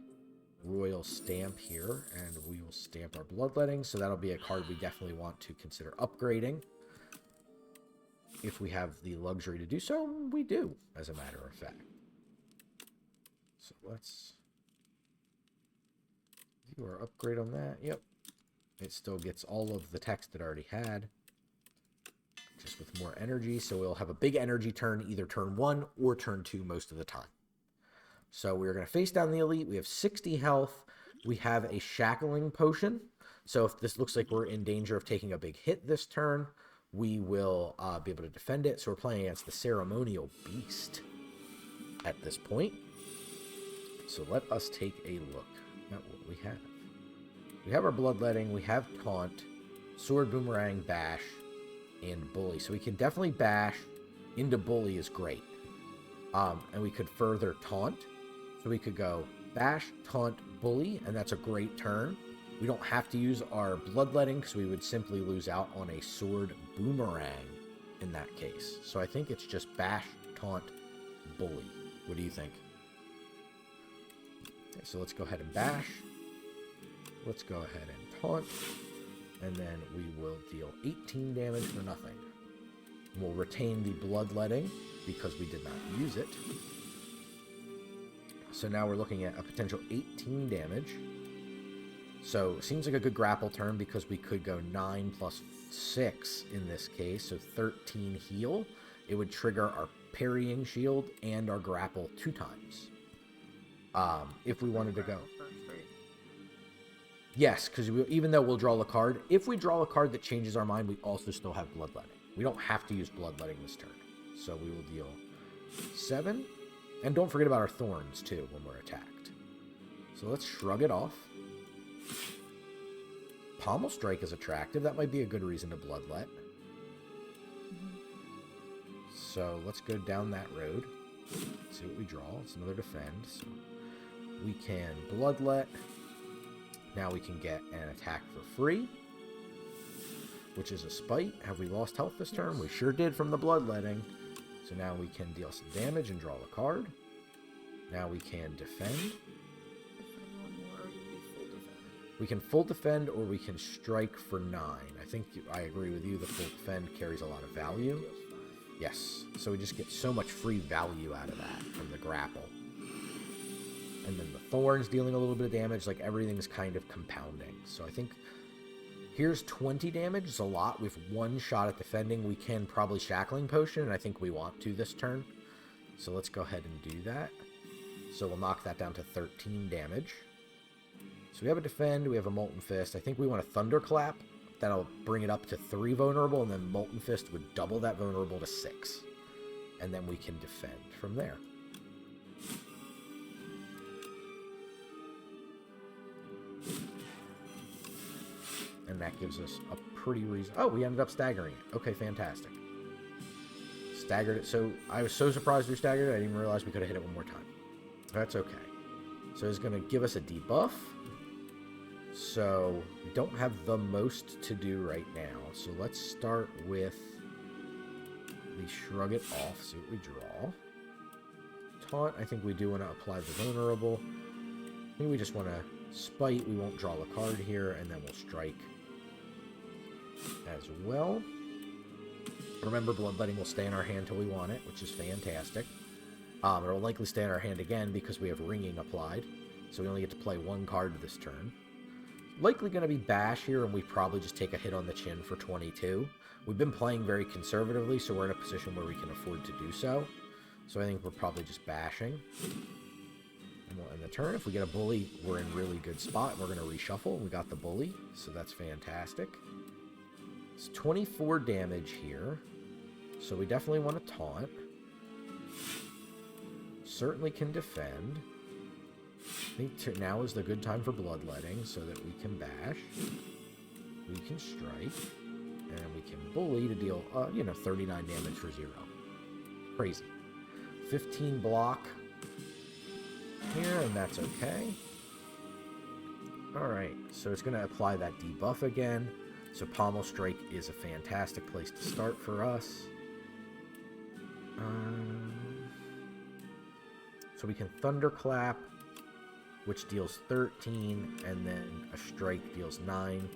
Royal Stamp here, and we will stamp our Bloodletting, so that'll be a card we definitely want to consider upgrading. If we have the luxury to do so, we do, as a matter of fact. So let's do our upgrade on that. Yep. It still gets all of the text it already had, just with more energy, so we'll have a big energy turn, either turn 1 or turn 2 most of the time. So we're going to face down the elite. We have 60 health. We have a shackling potion. So if this looks like we're in danger of taking a big hit this turn, we will be able to defend it. So we're playing against the ceremonial beast at this point. So let us take a look at what we have. We have our Bloodletting. We have Taunt, Sword, Boomerang, Bash, and Bully. So we can definitely bash into Bully is great. And we could further Taunt. So we could go Bash, Taunt, Bully, and that's a great turn. We don't have to use our Bloodletting because we would simply lose out on a Sword Boomerang in that case. So I think it's just Bash, Taunt, Bully. What do you think? Okay, so let's go ahead and Bash. Let's go ahead and Taunt. And then we will deal 18 damage for nothing. We'll retain the Bloodletting because we did not use it. So now we're looking at a potential 18 damage. So it seems like a good grapple turn because we could go 9 plus 6 in this case. So 13 heal. It would trigger our parrying shield and our grapple 2 times. If we wanted to go. Yes, because even though we'll draw a card, if we draw a card that changes our mind, we also still have Bloodletting. We don't have to use Bloodletting this turn. So we will deal 7. And don't forget about our thorns, too, when we're attacked. So let's shrug it off. Pommel Strike is attractive. That might be a good reason to Bloodlet. So let's go down that road. Let's see what we draw. It's another defend. So we can Bloodlet. Now we can get an attack for free, which is a Spite. Have we lost health this turn? We sure did from the Bloodletting. So now we can deal some damage and draw a card. Now we can defend. We can full defend or we can strike for 9. I think I agree with you. The full defend carries a lot of value. Yes. So we just get so much free value out of that from the grapple. And then the thorns dealing a little bit of damage. Like everything's kind of compounding. So I think Here's 20 damage. It's a lot. With one shot at defending, we can probably Shackling Potion, and I think we want to this turn. So let's go ahead and do that. So we'll knock that down to 13 damage. So we have a Defend, we have a Molten Fist. I think we want a Thunderclap. That'll bring it up to 3 vulnerable, and then Molten Fist would double that vulnerable to 6. And then we can defend from there. And that gives us a pretty reason. Oh, we ended up staggering it. Okay, fantastic. Staggered it. So I was so surprised we staggered it, I didn't even realize we could have hit it one more time. That's okay. So it's going to give us a debuff. So we don't have the most to do right now. So let's start with the Shrug It Off. See what we draw. Taunt. I think we do want to apply the vulnerable. I think we just want to Spite. We won't draw a card here, and then we'll strike as well. Remember, Bloodletting will stay in our hand till we want it, which is fantastic. It'll likely stay in our hand again because we have Ringing applied. So we only get to play 1 card this turn. Likely going to be Bash here, and we probably just take a hit on the chin for 22. We've been playing very conservatively, so we're in a position where we can afford to do so. So I think we're probably just bashing. And we'll end the turn. If we get a Bully, we're in really good spot. We're going to reshuffle. We got the Bully, so that's fantastic. It's 24 damage here, so we definitely want to taunt. Certainly can defend. I think now is the good time for Bloodletting so that we can bash, we can strike, and we can bully to deal, 39 damage for 0. Crazy. 15 block here, and that's okay. Alright, so it's going to apply that debuff again. So Pommel Strike is a fantastic place to start for us. So we can Thunderclap, which deals 13, and then a strike deals 9.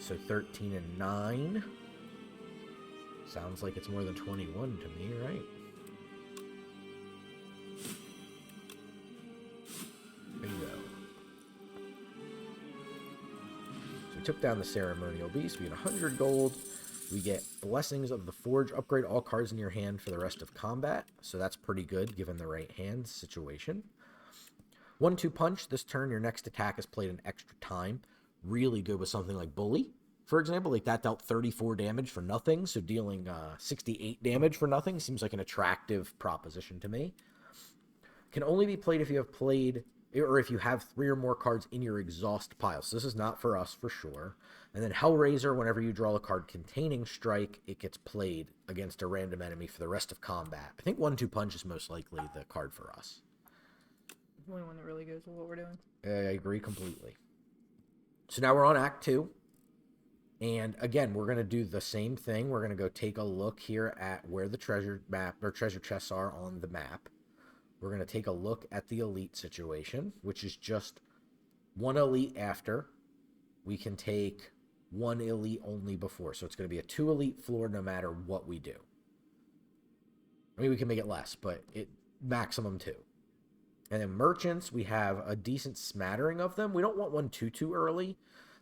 So 13 and 9. Sounds like it's more than 21 to me, right? There you go. So we took down the Ceremonial Beast. We get 100 gold. We get Blessings of the Forge. Upgrade all cards in your hand for the rest of combat. So that's pretty good given the right hand situation. 1-2 punch. This turn, your next attack is played an extra time. Really good with something like Bully, for example. Like that dealt 34 damage for nothing. So dealing 68 damage for nothing seems like an attractive proposition to me. Can only be played if you have played, or if you have 3 or more cards in your exhaust pile. So this is not for us for sure. And then Hellraiser, whenever you draw a card containing strike, it gets played against a random enemy for the rest of combat. I think 1-2 punch is most likely the card for us. The only one that really goes with what we're doing. I agree completely. So now we're on Act 2. And again, we're going to do the same thing. We're going to go take a look here at where the treasure map or treasure chests are on the map. We're going to take a look at the elite situation, which is just 1 elite after. We can take 1 elite only before. So it's going to be a 2 elite floor no matter what we do. I mean, we can make it less, but it maximum 2. And then merchants, we have a decent smattering of them. We don't want one too early.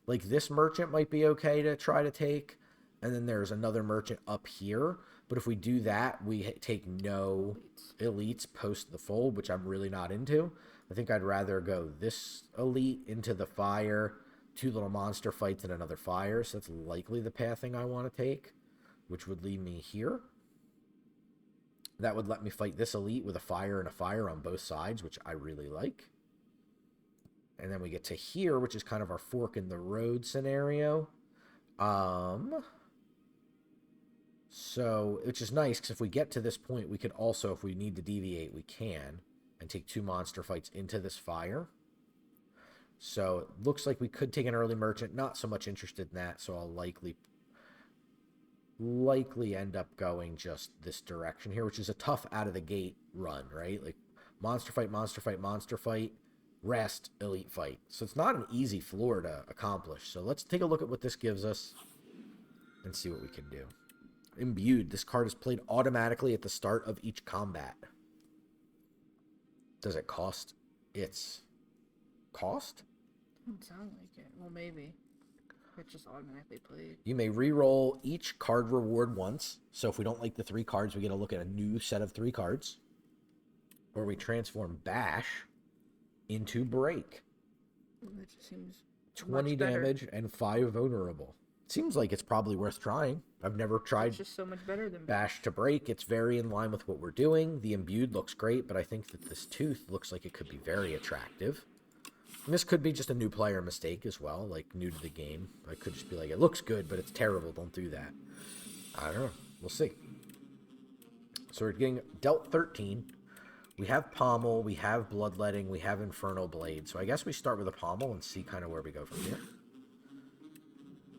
Like this merchant might be okay to try to take. And then there's another merchant up here. But if we do that, we take no elites post the fold, which I'm really not into. I think I'd rather go this elite into the fire, 2 little monster fights and another fire. So that's likely the pathing I want to take, which would leave me here. That would let me fight this elite with a fire on both sides, which I really like. And then we get to here, which is kind of our fork in the road scenario. So, which is nice, because if we get to this point, we could also, if we need to deviate, we can, and take 2 monster fights into this fire. So, it looks like we could take an early merchant. Not so much interested in that, so I'll likely end up going just this direction here, which is a tough out of the gate run, right? Like monster fight, rest, elite fight. So it's not an easy floor to accomplish. So let's take a look at what this gives us and see what we can do. Imbued. This card is played automatically at the start of each combat. Does it cost its cost? Doesn't sound like it. Well, maybe. It's just automatically played. You may re-roll each card reward once. So if we don't like the 3 cards, we get to look at a new set of 3 cards. Or we transform Bash into Break. That just seems 20 damage and 5 vulnerable. Seems like it's probably worth trying. I've never tried It's just so much better than Bash to Break. It's very in line with what we're doing. The Imbued looks great, but I think that this Tooth looks like it could be very attractive. And this could be just a new player mistake as well, like new to the game. I could just be like, it looks good, but it's terrible. Don't do that. I don't know. We'll see. So we're getting dealt 13. We have Pommel, we have Bloodletting, we have Inferno Blade. So I guess we start with a Pommel and see kind of where we go from here.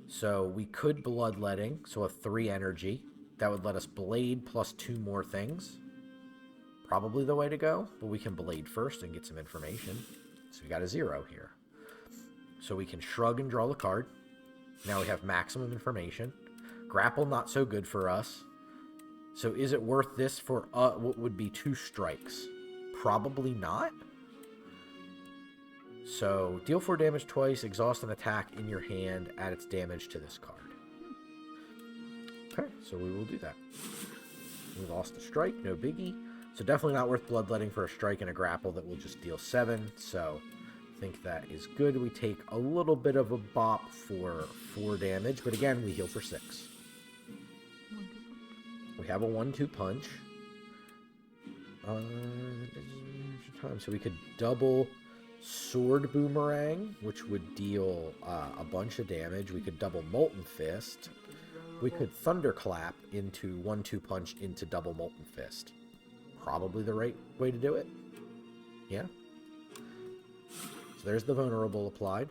So we could Bloodletting, so a 3 energy. That would let us Blade plus 2 more things. Probably the way to go, but we can Blade first and get some information. So we got a 0 here. So we can Shrug and draw the card. Now we have maximum information. Grapple, not so good for us. So is it worth this for what would be 2 strikes? Probably not. So deal 4 damage twice, exhaust an attack in your hand, add its damage to this card. Okay, so we will do that. We lost a strike, no biggie. So definitely not worth Bloodletting for a strike and a grapple that will just deal 7. So I think that is good. We take a little bit of a bop for 4 damage, but again, we heal for 6. We have a 1-2 punch. So we could double Sword Boomerang, which would deal a bunch of damage. We could double Molten Fist. We could Thunderclap into 1-2 punch into double Molten Fist. Probably the right way to do it. Yeah. So there's the vulnerable applied.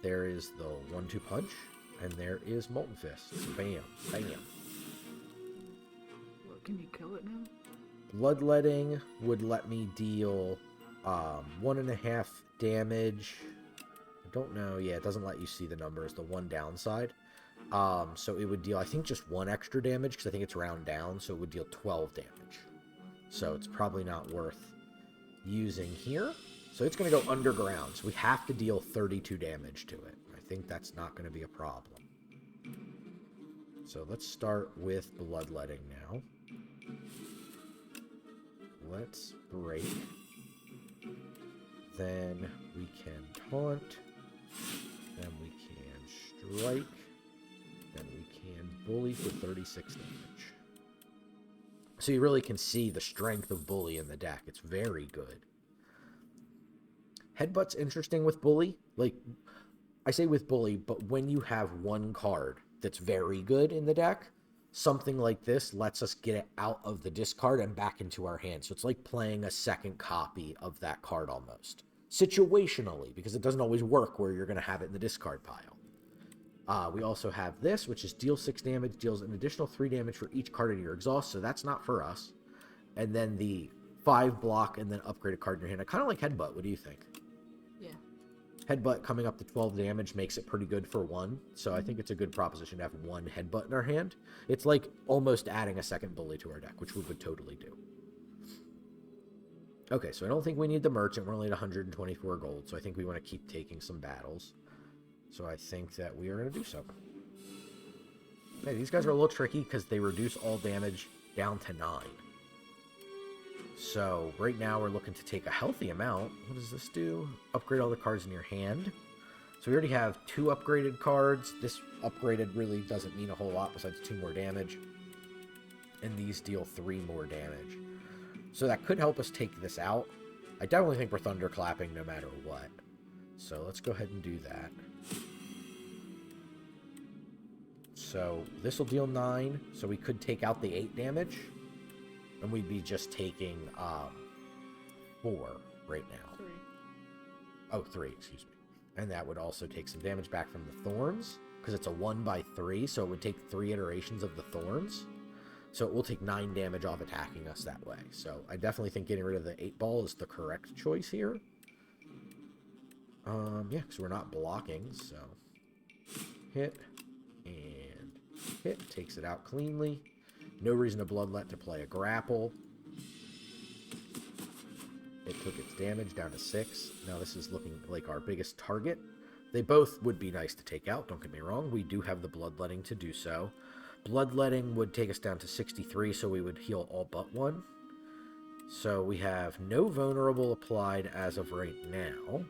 There is the 1-2 punch. And there is Molten Fist. So bam, bam. Can you kill it now? Bloodletting would let me deal 1.5 damage. I don't know. Yeah, it doesn't let you see the numbers. The one downside. So it would deal, I think, just 1 extra damage because I think it's round down. So it would deal 12 damage. So it's probably not worth using here. So it's going to go underground. So we have to deal 32 damage to it. I think that's not going to be a problem. So let's start with Bloodletting now. Let's break. Then we can taunt. Then we can strike. Then we can bully for 36 damage. So you really can see the strength of bully in the deck. It's very good. Headbutt's interesting with bully. Like, I say with bully, but when you have one card that's very good in the deck, something like this lets us get it out of the discard and back into our hand. So it's like playing a second copy of that card almost. Situationally, because it doesn't always work where you're going to have it in the discard pile. We also have this, which is deal 6 damage, deals an additional 3 damage for each card in your exhaust, so that's not for us. And then the 5 block and then upgrade a card in your hand. I kind of like Headbutt. What do you think? Yeah. Headbutt coming up to 12 damage makes it pretty good for 1, so I think it's a good proposition to have 1 Headbutt in our hand. It's like almost adding a second bully to our deck, which we would totally do. Okay, so I don't think we need the Merchant. We're only at 124 gold, so I think we want to keep taking some battles. So I think that we are going to do so. Hey, these guys are a little tricky because they reduce all damage down to 9. So right now we're looking to take a healthy amount. What does this do? Upgrade all the cards in your hand. So we already have 2 upgraded cards. This upgraded really doesn't mean a whole lot besides 2 more damage. And these deal 3 more damage. So that could help us take this out. I definitely think we're thunderclapping no matter what. So let's go ahead and do that. So this will deal 9. So we could take out the 8 damage. And we'd be just taking 4 right now. 3. Oh, 3, excuse me. And that would also take some damage back from the Thorns. Because it's a 1/3, so it would take 3 iterations of the Thorns. So it will take 9 damage off attacking us that way. So I definitely think getting rid of the 8 ball is the correct choice here. Yeah, because we're not blocking, so hit and hit. Takes it out cleanly. No reason to Bloodlet to play a grapple. It took its damage down to 6. Now this is looking like our biggest target. They both would be nice to take out, don't get me wrong. We do have the bloodletting to do so. Bloodletting would take us down to 63, so we would heal all but one. So we have no vulnerable applied as of right now.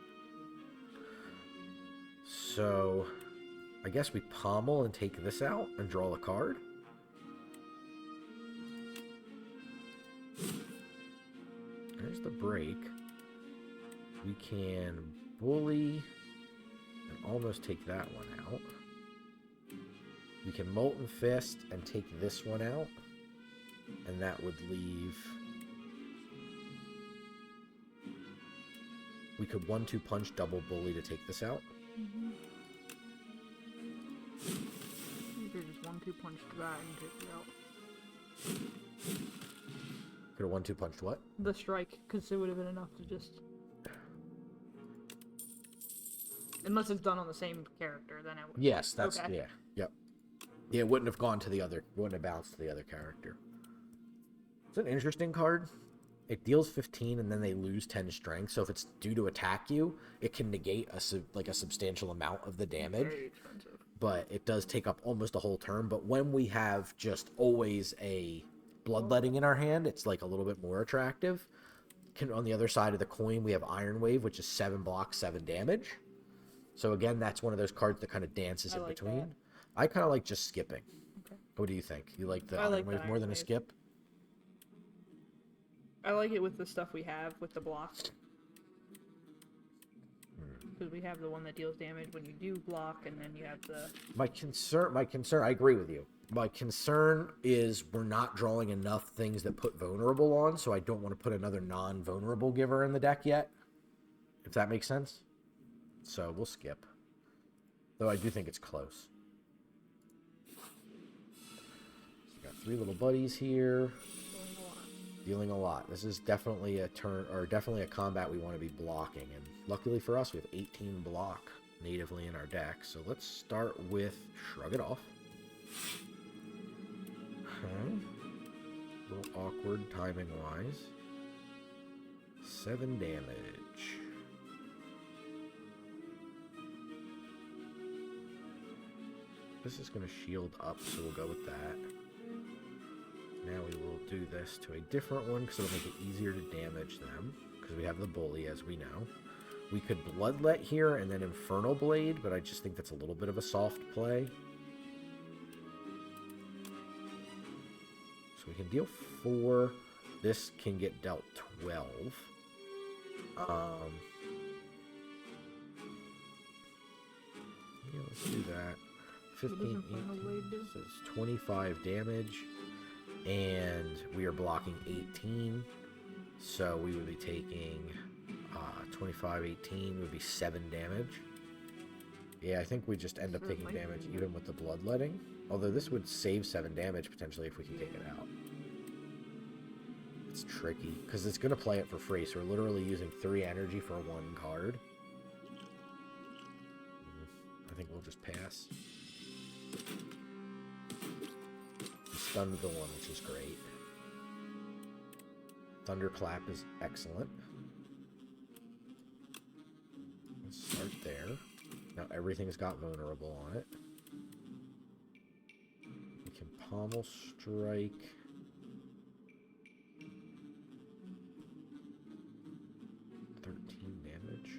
So I guess we pommel and take this out and draw a card. There's the break. We can bully and almost take that one out. We can Molten Fist and take this one out. And that would leave... We could 1-2 punch double bully to take this out. Mm-hmm. You could just 1-2 punch that and take it out. Could have 1-2 punched what? The strike, because it would have been enough to just... Unless it's done on the same character, then it would... Yes, that's... Okay. Yeah, yep. Yeah, it wouldn't have gone to the other... Wouldn't have bounced to the other character. It's an interesting card. It deals 15 and then they lose 10 strength, so if it's due to attack you, it can negate a substantial amount of the damage. Very expensive. But it does take up almost a whole turn. But when we have just always a bloodletting in our hand, it's like a little bit more attractive. On the other side of the coin, we have Iron Wave, which is 7 blocks, 7 damage. So again, that's one of those cards that kind of dances in between. That. I kind of like just skipping. Okay. What do you think? You like the I Iron like the Wave more Iron than a Wave. skip? I like it with the stuff we have, with the blocks. Because we have the one that deals damage when you do block, and then you have the... My concern, I agree with you. My concern is we're not drawing enough things that put vulnerable on, so I don't want to put another non-vulnerable giver in the deck yet. If that makes sense. So we'll skip. Though I do think it's close. So got 3 little buddies here. Dealing a lot. This is definitely a turn, or definitely a combat we want to be blocking. And luckily for us, we have 18 block natively in our deck. So let's start with Shrug It Off. Okay. A little awkward timing-wise. 7 damage. This is going to shield up, so we'll go with that. Now we will do this to a different one because it'll make it easier to damage them. Because we have the bully, as we know. We could Bloodlet here and then Infernal Blade, but I just think that's a little bit of a soft play. So we can deal 4. This can get dealt 12. Yeah, let's do that. 15, 18, so it's 25 damage. And we are blocking 18, so we would be taking 25, 18 would be 7 damage. Yeah, I think we just end up taking damage even with the bloodletting. Although this would save 7 damage potentially if we can take it out. It's tricky, because it's going to play it for free, so we're literally using 3 energy for 1 card. I think we'll just pass. Stunned the one, which is great. Thunderclap is excellent. Let's start there. Now everything's got vulnerable on it. We can pommel strike. Damage.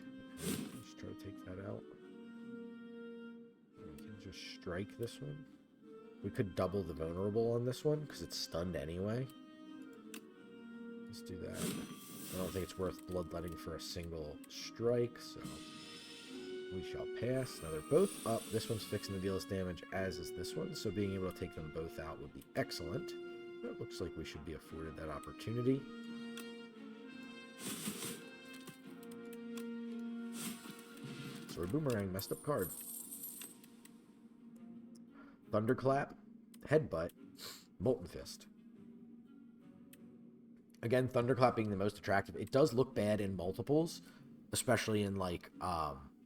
Let's try to take that out. We can just strike this one. We could double the vulnerable on this one, because it's stunned anyway. Let's do that. I don't think it's worth bloodletting for a single strike, so we shall pass. Now they're both up. This one's fixing to deal us damage, as is this one, so being able to take them both out would be excellent. It looks like we should be afforded that opportunity. So our Boomerang messed up card. Thunderclap, Headbutt, Molten Fist. Again, Thunderclap being the most attractive. It does look bad in multiples, especially in like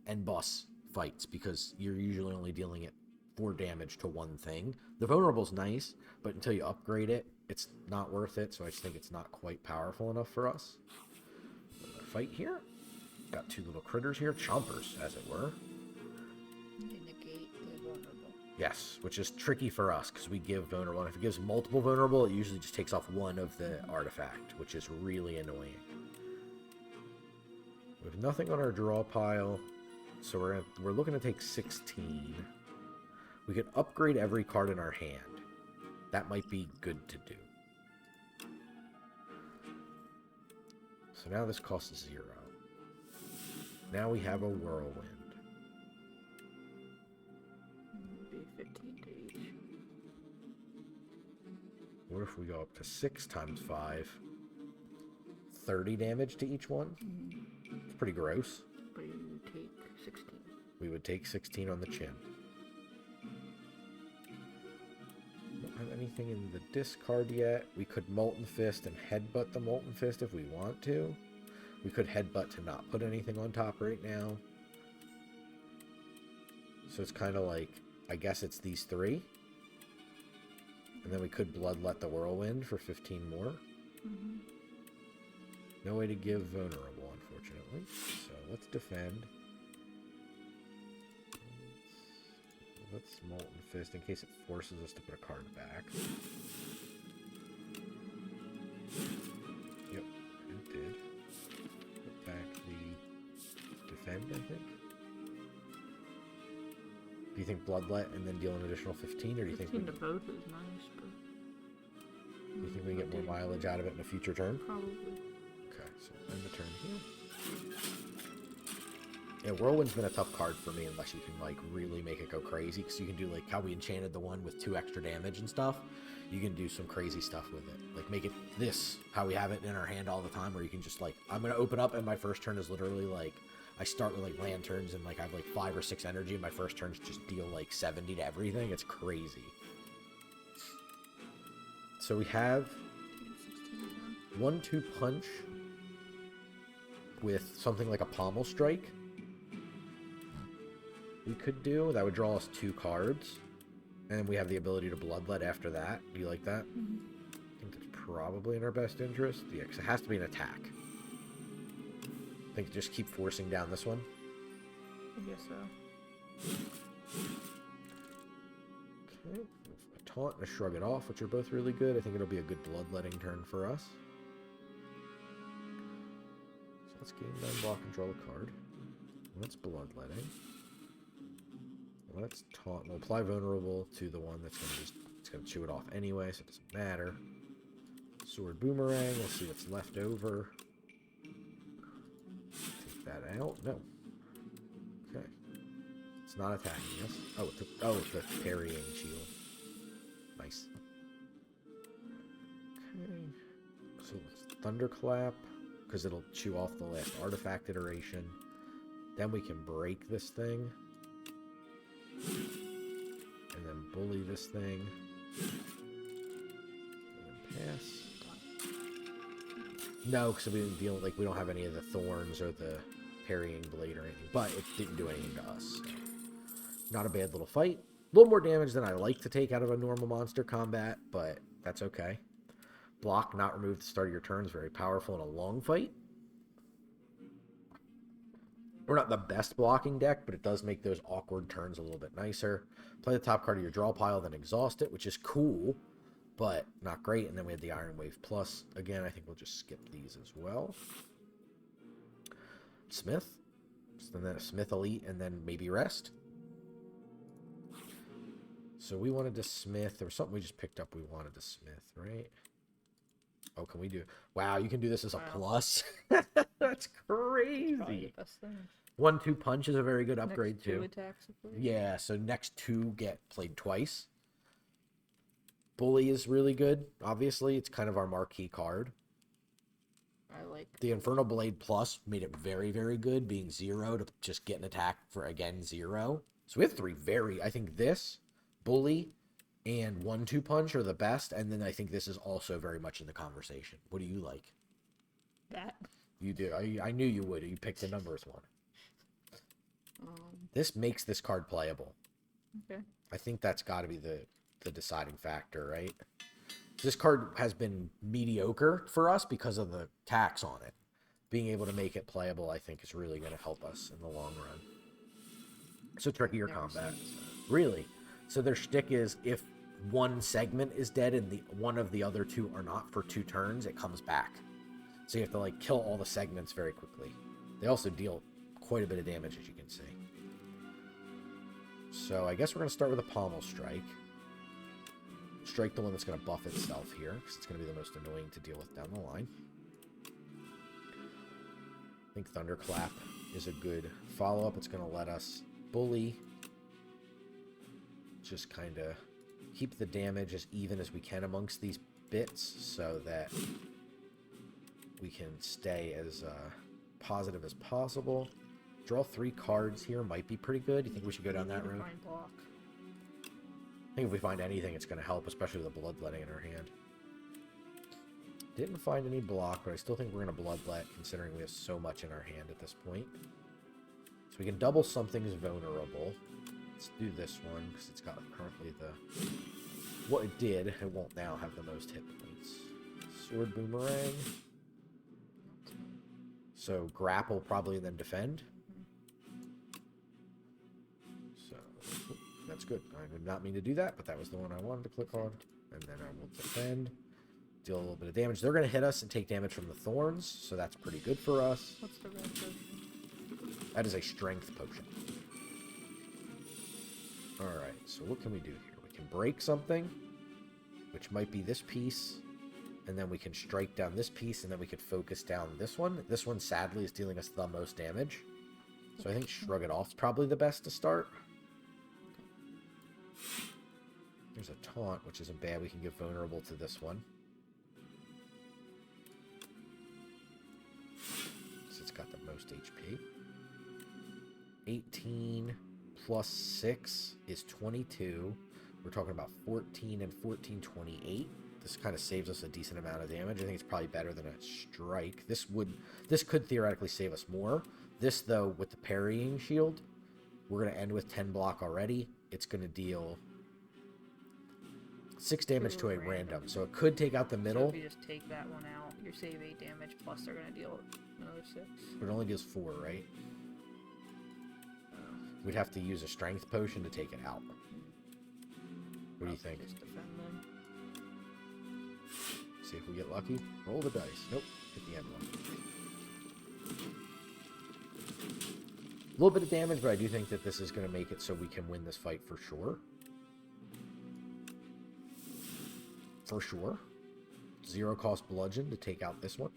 end boss fights, because you're usually only dealing it 4 damage to one thing. The vulnerable's nice, but until you upgrade it, it's not worth it, so I just think it's not quite powerful enough for us. Fight here. Got 2 little critters here, chompers, as it were. They negate the vulnerable. Yes, which is tricky for us because we give vulnerable. And if it gives multiple vulnerable, it usually just takes off one of the artifact, which is really annoying. We have nothing on our draw pile, so we're looking to take 16. We could upgrade every card in our hand. That might be good to do. So now this costs 0. Now we have a whirlwind. Be 15 to each. What if we go up to 6 times 5? 30 damage to each one? It's pretty gross. But you take 16. We would take 16 on the chin. Don't have anything in the discard yet. We could Molten Fist and Headbutt the Molten Fist if we want to. We could Headbutt to not put anything on top right now. So it's kind of like, I guess it's these 3. And then we could Bloodlet the Whirlwind for 15 more. No way to give vulnerable, unfortunately. So let's defend. Let's Molten Fist in case it forces us to put a card back. Yep, it did. Put back the defend, I think. Do you think Bloodlet and then deal an additional 15, or do you think 15 to both is nice, but... Do you think we get more mileage out of it in a future turn? Probably. Okay, so end the turn here. Yeah, Whirlwind's been a tough card for me unless you can, like, really make it go crazy. Because you can do, like, how we enchanted the one with 2 extra damage and stuff. You can do some crazy stuff with it. Like, make it this, how we have it in our hand all the time, where you can just, like, I'm going to open up and my first turn is literally, like, I start with, like, lanterns and, like, I have, like, 5 or 6 energy and my first turns just deal, like, 70 to everything. It's crazy. So we have 1/2 punch with something like a Pommel Strike. We could do that would draw us 2 cards, and we have the ability to Bloodlet after that. Do you like that? I think that's probably in our best interest. Yeah, because it has to be an attack. I think just keep forcing down this one. I guess so. Okay, a taunt and a shrug it off, which are both really good. I think it'll be a good bloodletting turn for us. So let's gain 9 block and draw a card. Let's bloodletting. Let's taunt. We'll apply vulnerable to the one that's gonna just it's gonna chew it off anyway, so it doesn't matter. Sword boomerang. We'll see what's left over. Take that out. No. Okay. It's not attacking us. Oh, it's the parrying shield. Nice. Okay. So let's thunderclap because it'll chew off the last artifact iteration. Then we can break this thing. And then bully this thing. And then pass. No, because we didn't deal, like, we don't have any of the thorns or the parrying blade or anything. But it didn't do anything to us. So. Not a bad little fight. A little more damage than I like to take out of a normal monster combat, but that's okay. Block, not remove at the start of your turn is very powerful in a long fight. We're not the best blocking deck, but it does make those awkward turns a little bit nicer. Play the top card of your draw pile, then exhaust it, which is cool, but not great. And then we had the Iron Wave Plus. Again, I think we'll just skip these as well. Smith. And then a Smith Elite, and then maybe rest. So we wanted to Smith. There was something we just picked up we wanted to Smith, right? Oh, can we do... Wow, you can do this as a plus? That's crazy. Probably the best thing. 1/2 punch is a very good upgrade, Next 2 too. attacks, Yeah, so next 2 get played twice. Bully is really good. Obviously, it's kind of our marquee card. I like The Infernal Blade Plus made it very, very good, being 0 to just get an attack for, again, 0. So we have 3 very... I think this, Bully, and 1/2 punch are the best, and then I think this is also very much in the conversation. What do you like? that. You do. I knew you would. You picked the numbers one. This makes this card playable. Okay. I think that's got to be the deciding factor, right? This card has been mediocre for us because of the tax on it. Being able to make it playable, I think, is really going to help us in the long run. So trickier Never combat. seen this. Really? So their shtick is if one segment is dead and the one of the other two are not for 2 turns, it comes back. So you have to like kill all the segments very quickly. They also deal quite a bit of damage, as you can see. So I guess we're going to start with a pommel strike. Strike the one that's going to buff itself here, because it's going to be the most annoying to deal with down the line. I think Thunderclap is a good follow-up. It's going to let us bully. Just kind of keep the damage as even as we can amongst these bits so that we can stay as positive as possible. Draw 3 cards here might be pretty good. You think we should go down that road? Find block. I think if we find anything, it's going to help, especially with the bloodletting in our hand. Didn't find any block, but I still think we're going to bloodlet, considering we have so much in our hand at this point. So we can double something's vulnerable. Let's do this one, because it's got currently the... What it did, it won't now have the most hit points. Sword Boomerang. So grapple probably, then defend. So that's good. I did not mean to do that, but that was the one I wanted to click on. And then I will defend. Deal a little bit of damage. They're going to hit us and take damage from the thorns, so that's pretty good for us. What's the red potion? That is a strength potion. Alright, so what can we do here? We can break something, which might be this piece, and then we can strike down this piece, and then we could focus down this one. This one, sadly, is dealing us the most damage. So I think Shrug It Off is probably the best to start. There's a Taunt, which isn't bad. We can get vulnerable to this one. So it's got the most HP. 18 plus 6 is 22. We're talking about 14 and 14, 28. This kind of saves us a decent amount of damage. I think it's probably better than a strike. This could theoretically save us more. This, though, with the parrying shield, we're going to end with 10 block already. It's going to deal 6 damage to a random. So it could take out the middle. So if you just take that one out, you save 8 damage, plus they're going to deal another 6. But it only deals 4, right? We'd have to use a strength potion to take it out. What do you think? Just defend them. See if we get lucky. Roll the dice. Nope. Hit the end one. A little bit of damage, but I do think that this is going to make it so we can win this fight for sure. For sure. 0 cost bludgeon to take out this one.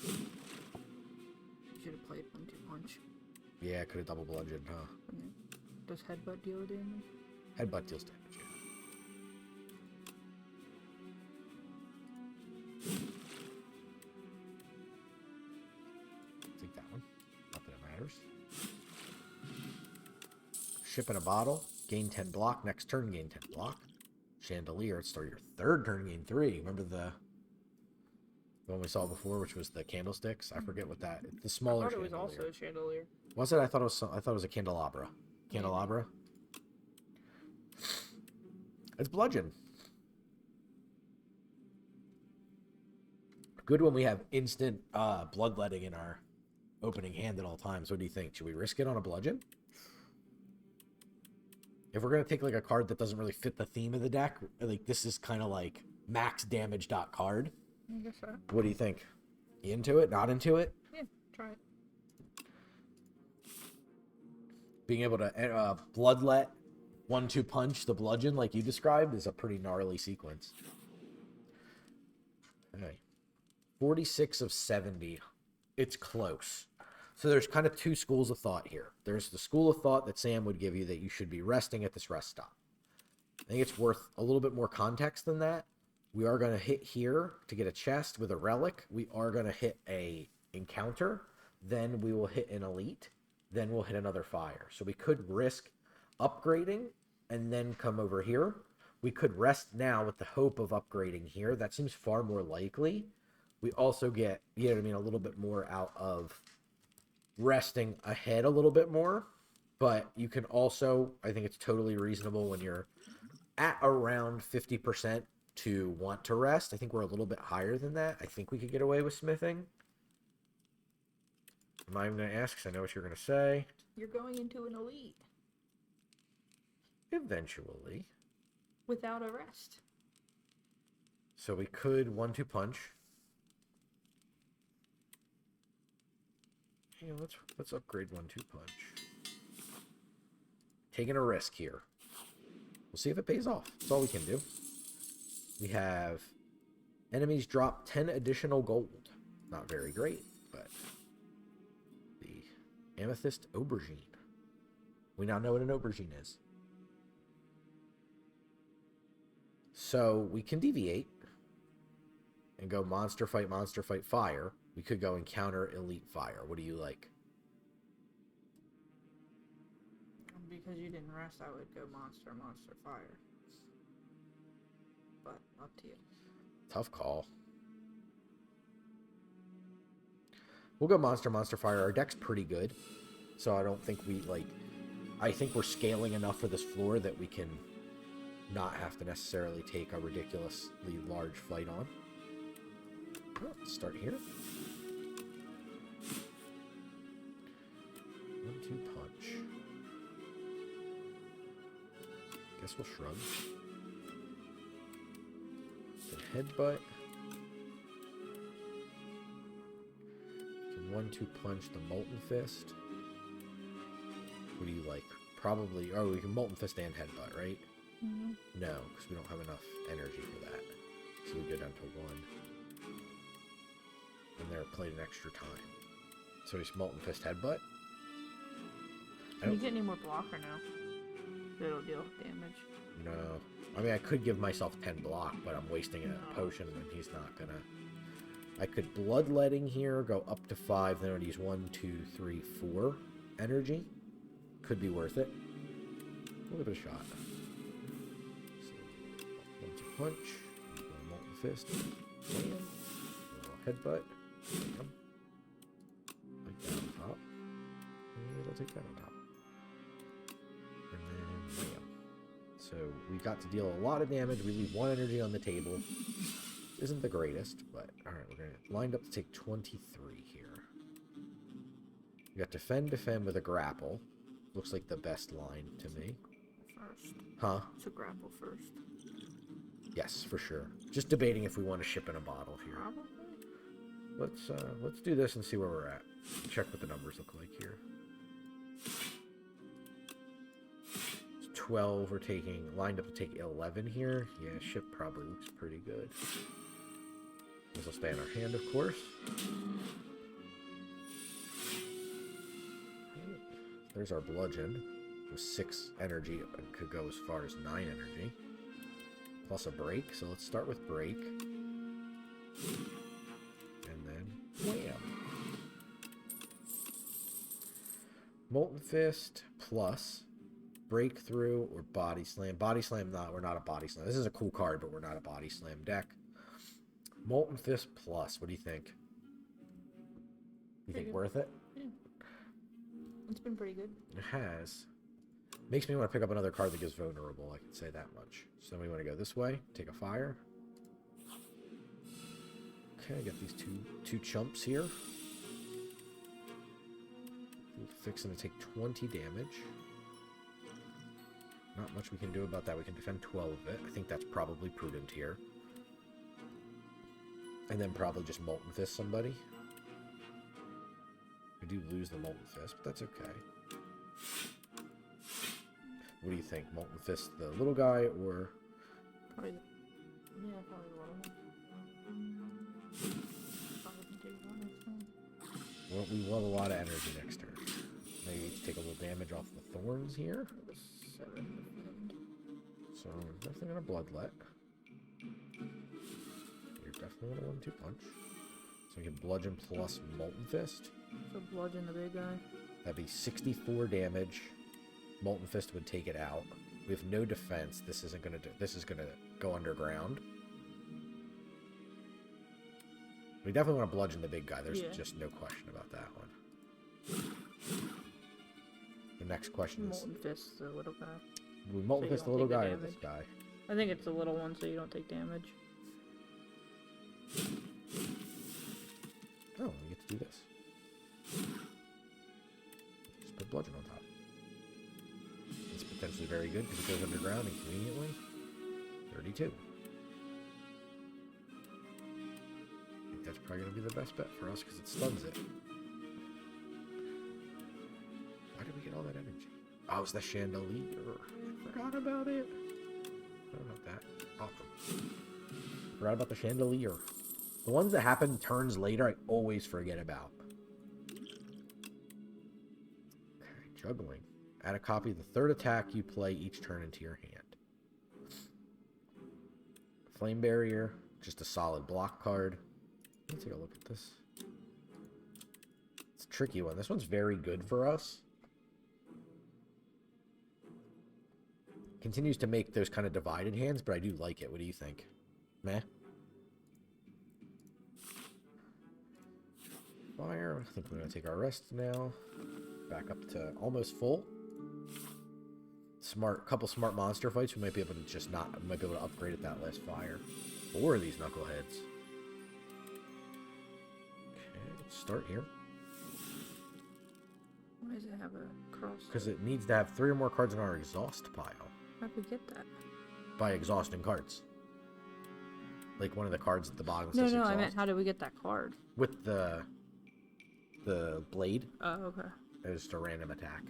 You should have played 1-2 punch. Yeah, could have double bludgeoned, huh? Does headbutt deal damage? Headbutt deals damage, yeah. Take that one. Not that it matters. Ship in a bottle. Gain 10 block. Next turn, gain 10 block. Chandelier. Start your 3rd turn, gain 3. Remember the one we saw before, which was the candlesticks? I forget what that. The smaller. I thought it was chandelier. also a chandelier. Was it? I thought it was a candelabra. Candelabra. It's bludgeon. Good when we have instant bloodletting in our opening hand at all times. What do you think? Should we risk it on a bludgeon? If we're going to take like a card that doesn't really fit the theme of the deck, like this is kind of like max damage dot card. I guess so. What do you think? You into it? Not into it? Yeah, try it. Being able to bloodlet 1-2 punch the bludgeon like you described is a pretty gnarly sequence. Okay. 46 of 70. It's close. So there's kind of 2 schools of thought here. There's the school of thought that Sam would give you that you should be resting at this rest stop. I think it's worth a little bit more context than that. We are going to hit here to get a chest with a relic. We are going to hit a encounter. Then we will hit an elite. Then we'll hit another fire. So we could risk upgrading and then come over here. We could rest now with the hope of upgrading here. That seems far more likely. We also get, you know what I mean, a little bit more out of resting ahead a little bit more. But you can also, I think it's totally reasonable when you're at around 50% to want to rest. I think we're a little bit higher than that. I think we could get away with smithing. I'm not even going to ask because I know what you're going to say. You're going into an elite. Eventually. Without a rest. So we could 1-2 punch. Yeah, let's upgrade 1-2 punch. Taking a risk here. We'll see if it pays off. That's all we can do. We have enemies drop 10 additional gold. Not very great, but the Amethyst Aubergine. We now know what an aubergine is. So we can deviate and go monster fight, fire. We could go encounter elite fire. What do you like? Because you didn't rest, I would go monster, fire. But up to you. Tough call. We'll go monster, fire. Our deck's pretty good, so I don't think we like. I think we're scaling enough for this floor that we can not have to necessarily take a ridiculously large fight on. Well, let's start here. 1-2 punch. Guess we'll shrug. Then headbutt. Can 1-2 punch the Molten Fist. What do you like? Probably. Oh, we can Molten Fist and headbutt, right? Mm-hmm. No, because we don't have enough energy for that. So we go down to 1. And they're played an extra time. So he's Molten Fist headbutt. Can you get any more blocker now? It'll deal damage. No. I mean, I could give myself 10 block, but I'm wasting a potion when he's not gonna. I could bloodletting here, go up to 5, then I would use 1, 2, 3, 4 energy. Could be worth it. We'll give it a shot. So, 1-2 punch. Molten Fist. Bam. A little headbutt. Bam. Like that on top. And it'll take that on top. And then bam. So we got to deal a lot of damage. We leave 1 energy on the table. Isn't the greatest, but alright, we're gonna lined up to take 23 here. We got defend with a grapple. Looks like the best line to me. First. Huh? It's a grapple first. Yes, for sure. Just debating if we want to ship in a bottle here. Probably. Let's do this and see where we're at. Check what the numbers look like here. 12, we're taking, lined up to take 11 here. Yeah, ship probably looks pretty good. This will stay in our hand, of course. There's our bludgeon with 6 energy and could go as far as 9 energy. Plus a break, so let's start with break. And then wham! Molten Fist plus breakthrough or body slam. Body slam, we're not a body slam. This is a cool card, but we're not a body slam deck. Molten Fist plus, what do you think? You think worth it? Yeah. It's been pretty good. It has. Makes me want to pick up another card that gives vulnerable, I can say that much. So we want to go this way, take a fire. Okay, get these two chumps here. Fixing to take 20 damage. Not much we can do about that. We can defend 12 of it. I think that's probably prudent here. And then probably just Molten Fist somebody. We do lose the Molten Fist, but that's okay. What do you think? Molten Fist the little guy, or... Probably, yeah, probably one of them. Probably can take one next time. Well, we will have a lot of energy next turn. Maybe take a little damage off the thorns here. The 7 defend. So, definitely gonna bloodlet. You're definitely gonna 1-2 punch. So we can bludgeon plus Molten Fist. So bludgeon the big guy. That'd be 64 damage. Molten Fist would take it out. We have no defense. This isn't gonna do. This is gonna go underground. We definitely want to bludgeon the big guy. There's just no question about that one. The next question is: Molten Fist, the little guy. we Molten So you Fist the don't little take the guy or this damage. guy? I think it's the little one, so you don't take damage. Oh, we get to do this. bludgeon on top. It's potentially very good because it goes underground and conveniently. 32. I think that's probably going to be the best bet for us because it stuns it. Why did we get all that energy? Oh, it's the chandelier. I forgot about it. What about that? Awesome. Forgot about the chandelier. The ones that happen turns later, I always forget about. Okay, juggling. Add a copy of the third attack you play each turn into your hand. Flame barrier, just a solid block card. Let's take a look at this. It's a tricky one. This one's very good for us. Continues to make those kind of divided hands, but I do like it. What do you think? Meh? Fire. I think we're going to take our rest now. Back up to almost full. Couple smart monster fights. We might be able to just might be able to upgrade at that last fire. 4 of these knuckleheads. Okay, let's start here. Why does it have a cross? Because it needs to have 3 or more cards in our exhaust pile. How'd we get that? By exhausting cards. Like one of the cards at the bottom No, says exhaust. I meant how did we get that card? With the blade. Oh, okay. It's just a random attack.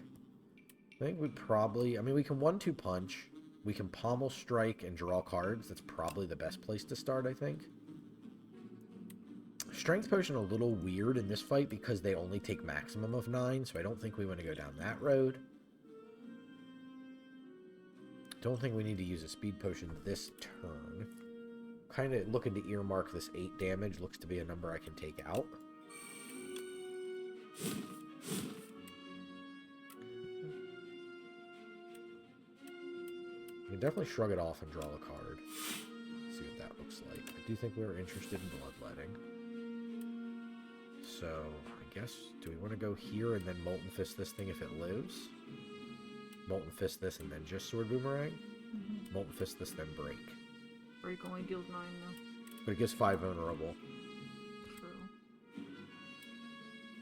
I think we probably... I mean, we can 1-2 punch. We can pommel strike and draw cards. That's probably the best place to start, I think. Strength potion a little weird in this fight because they only take maximum of 9, so I don't think we want to go down that road. Don't think we need to use a speed potion this turn. Kind of looking to earmark this 8 damage. Looks to be a number I can take out. We can definitely shrug it off and draw a card. See what that looks like. I do think we're interested in bloodletting. So, I guess, do we want to go here and then Molten Fist this thing if it lives? Molten Fist this and then just Sword Boomerang? Mm-hmm. Molten Fist this, then Break. Break only deals 9 though. But it gives 5 vulnerable. True.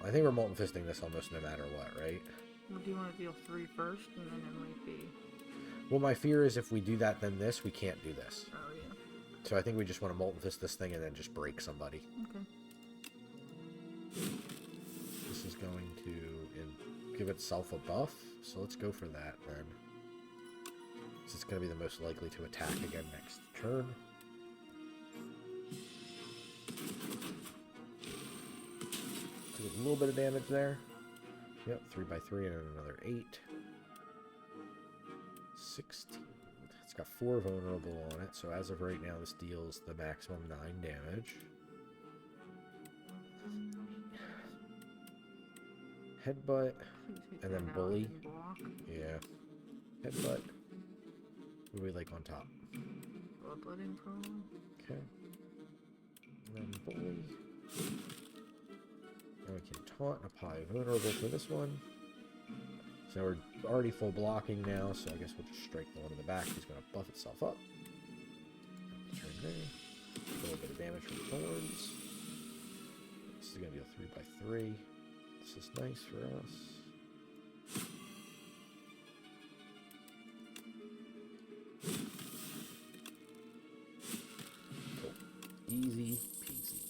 I think we're Molten Fisting this almost no matter what, right? Well, do you want to deal 3 first, and then it might be... Well, my fear is if we do that, then this, we can't do this. Oh, yeah. So I think we just want to Molten Fist this thing and then just break somebody. Okay. This is going to give itself a buff, so let's go for that then. So it's going to be the most likely to attack again next turn. So a little bit of damage there. Yep, 3x3 and another 8. 16. It's got 4 vulnerable on it, so as of right now, this deals the maximum 9 damage. Headbutt, and then Bully. Yeah. Headbutt. What do we like on top? Bloodletting probably. Okay. And then Bully. And we can taunt and apply vulnerable for this one. So we're already full blocking now, so I guess we'll just strike the one in the back. He's going to buff itself up. Turn there. A little bit of damage from Thorns. This is going to be a 3x3. This is nice for us. Cool. Easy peasy.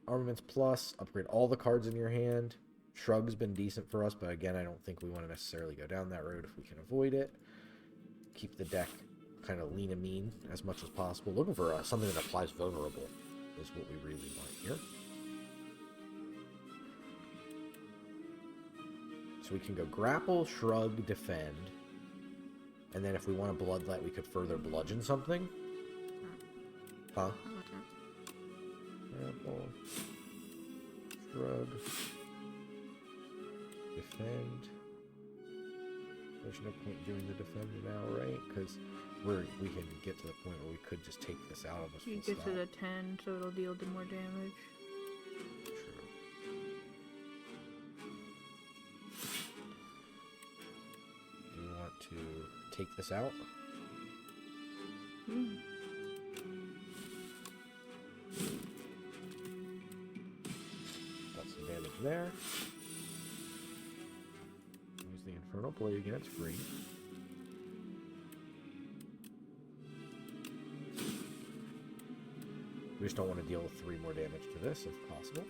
Armaments plus, upgrade all the cards in your hand. Shrug's been decent for us, but again, I don't think we want to necessarily go down that road if we can avoid it. Keep the deck kind of lean and mean as much as possible. Looking for something that applies vulnerable is what we really want here. So we can go grapple, shrug, defend. And then if we want to bloodlet, we could further bludgeon something. Huh? Grapple, shrug, defend. There's no point doing the defend now, right? Because we can get to the point where we could just take this out almost full You get stop. to the 10, so it'll deal more damage. True. Do you want to take this out? Hmm. Got some damage there. Infernal Blade again, it's free. We just don't want to deal 3 more damage to this if possible.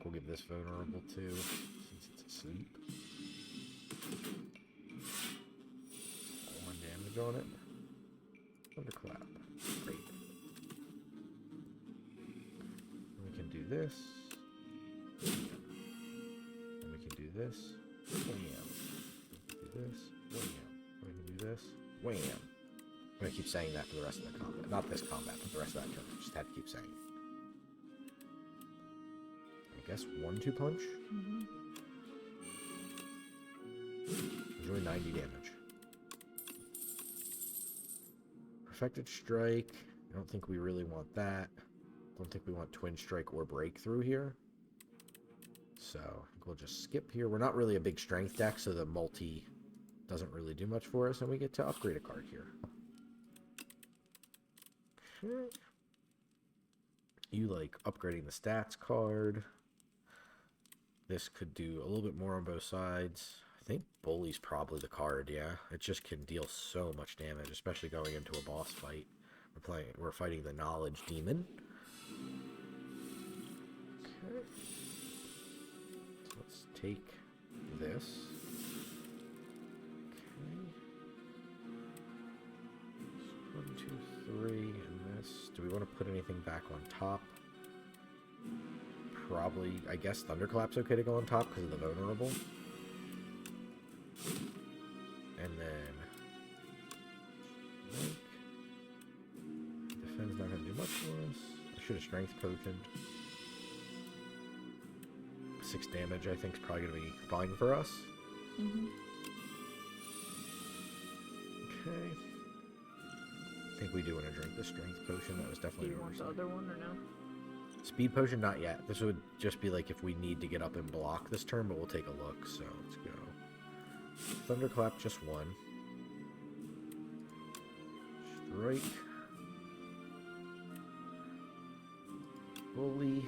We'll give this vulnerable too, since it's asleep. 1 damage on it. Thunderclap. Great. And we can do this. And we can do this. Wham. We can do this. Wham. We can do this. Wham. I'm gonna keep saying that for the rest of the combat. Not this combat, but the rest of that turn. Just had to keep saying it. I guess 1-2 punch. Enjoy 90 damage. Perfected Strike. I don't think we really want that. Don't think we want Twin Strike or Breakthrough here. So I think we'll just skip here. We're not really a big strength deck, so the multi doesn't really do much for us, and we get to upgrade a card here. Okay. You like upgrading the stats card. This could do a little bit more on both sides. I think Bully's probably the card, yeah. It just can deal so much damage, especially going into a boss fight. We're fighting the Knowledge Demon. Okay. So let's take this. Okay. 1, 2, 3, and this. Do we want to put anything back on top? Probably, I guess Thunderclap's okay to go on top because of the vulnerable. And then defense not going to do much for us. I should have strength potioned. 6 damage I think is probably going to be fine for us. Okay. I think we do want to drink the strength potion. That was definitely. Do you want the other one or no? Speed potion, not yet. This would just be like if we need to get up and block this turn, but we'll take a look. So let's go. Thunderclap, just 1. Strike. Bully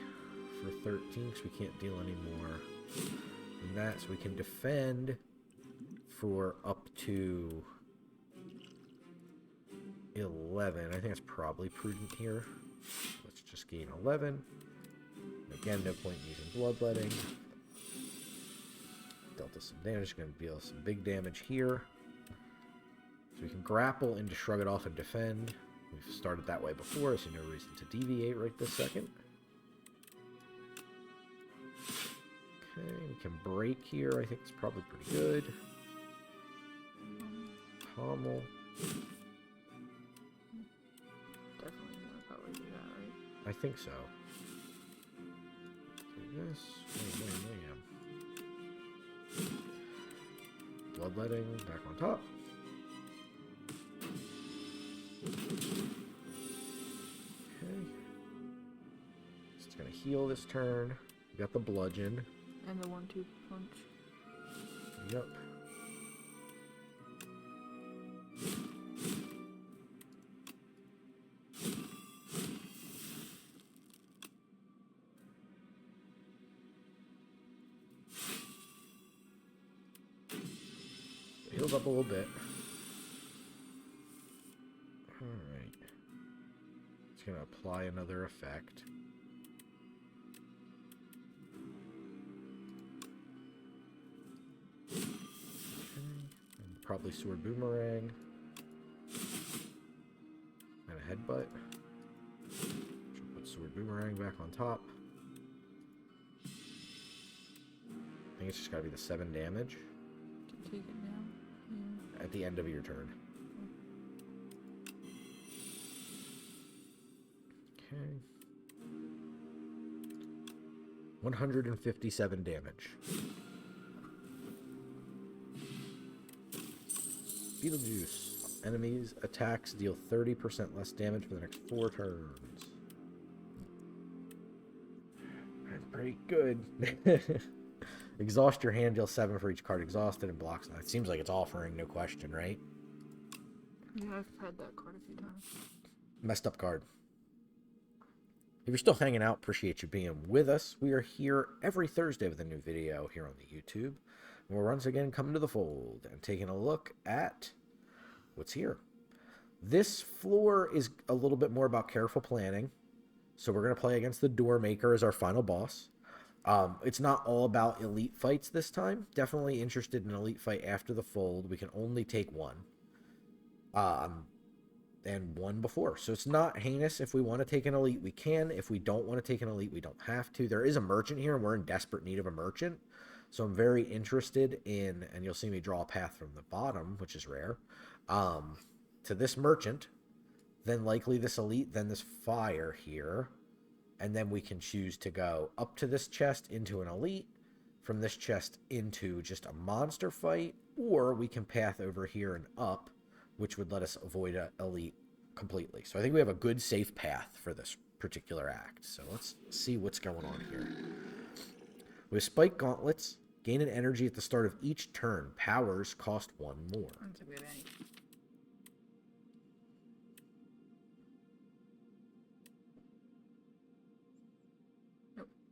for 13, because we can't deal any more than that. So we can defend for up to 11. I think that's probably prudent here. Let's just gain 11. Again, no point in using Bloodletting. Dealt us some damage. Going to deal some big damage here. So we can grapple into Shrug It Off and defend. We've started that way before, so no reason to deviate right this second. Okay, we can break here. I think it's probably pretty good. Pommel. Definitely gonna probably do that, right? I think so. Do this. Wham. Bloodletting back on top. Okay. It's gonna heal this turn. We got the bludgeon. And the 1-2 punch. Yep. Heals up a little bit. Alright. It's going to apply another effect. Okay. And probably Sword Boomerang. And a Headbutt. Should put Sword Boomerang back on top. I think it's just got to be the 7 damage. Can take it down. Yeah. At the end of your turn. Okay. 157 damage. Beetlejuice. Enemies' attacks deal 30% less damage for the next 4 turns. Pretty good. Exhaust your hand, deal 7 for each card exhausted, and blocks. It seems like it's offering, no question, right? Yeah, I've had that card a few times. Messed up card. If you're still hanging out, appreciate you being with us. We are here every Thursday with a new video here on the YouTube. And we're once again coming to the fold and taking a look at what's here. This floor is a little bit more about careful planning. So we're going to play against the Door Maker as our final boss. It's not all about elite fights this time. Definitely interested in an elite fight after the fold. We can only take one. And one before. So it's not heinous. If we want to take an elite, we can. If we don't want to take an elite, we don't have to. There is a merchant here, and we're in desperate need of a merchant. So I'm very interested in, and you'll see me draw a path from the bottom, which is rare, to this merchant, then likely this elite, then this fire here. And then we can choose to go up to this chest into an elite, from this chest into just a monster fight, or we can path over here and up, which would let us avoid an elite completely. So I think we have a good, safe path for this particular act. So let's see what's going on here. With Spike Gauntlets, gain an energy at the start of each turn. Powers cost 1 more. That's a good egg.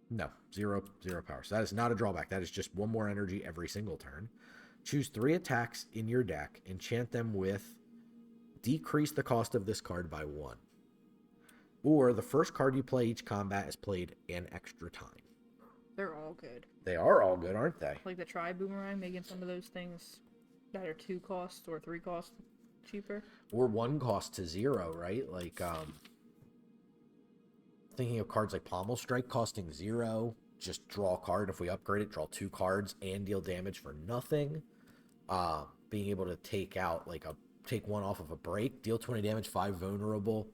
No, zero power. So that is not a drawback. That is just 1 more energy every single turn. Choose 3 attacks in your deck. Enchant them with decrease the cost of this card by 1. Or the first card you play each combat is played an extra time. They're all good. They are all good, aren't they? Like the Tri-Boomerang, making some of those things that are 2 costs or 3 costs cheaper. Or 1 cost to 0, right? Like, thinking of cards like Pommel Strike costing 0. Just draw a card. If we upgrade it, draw 2 cards and deal damage for nothing. Being able to take out, like, take 1 off of a break, deal 20 damage, 5 vulnerable,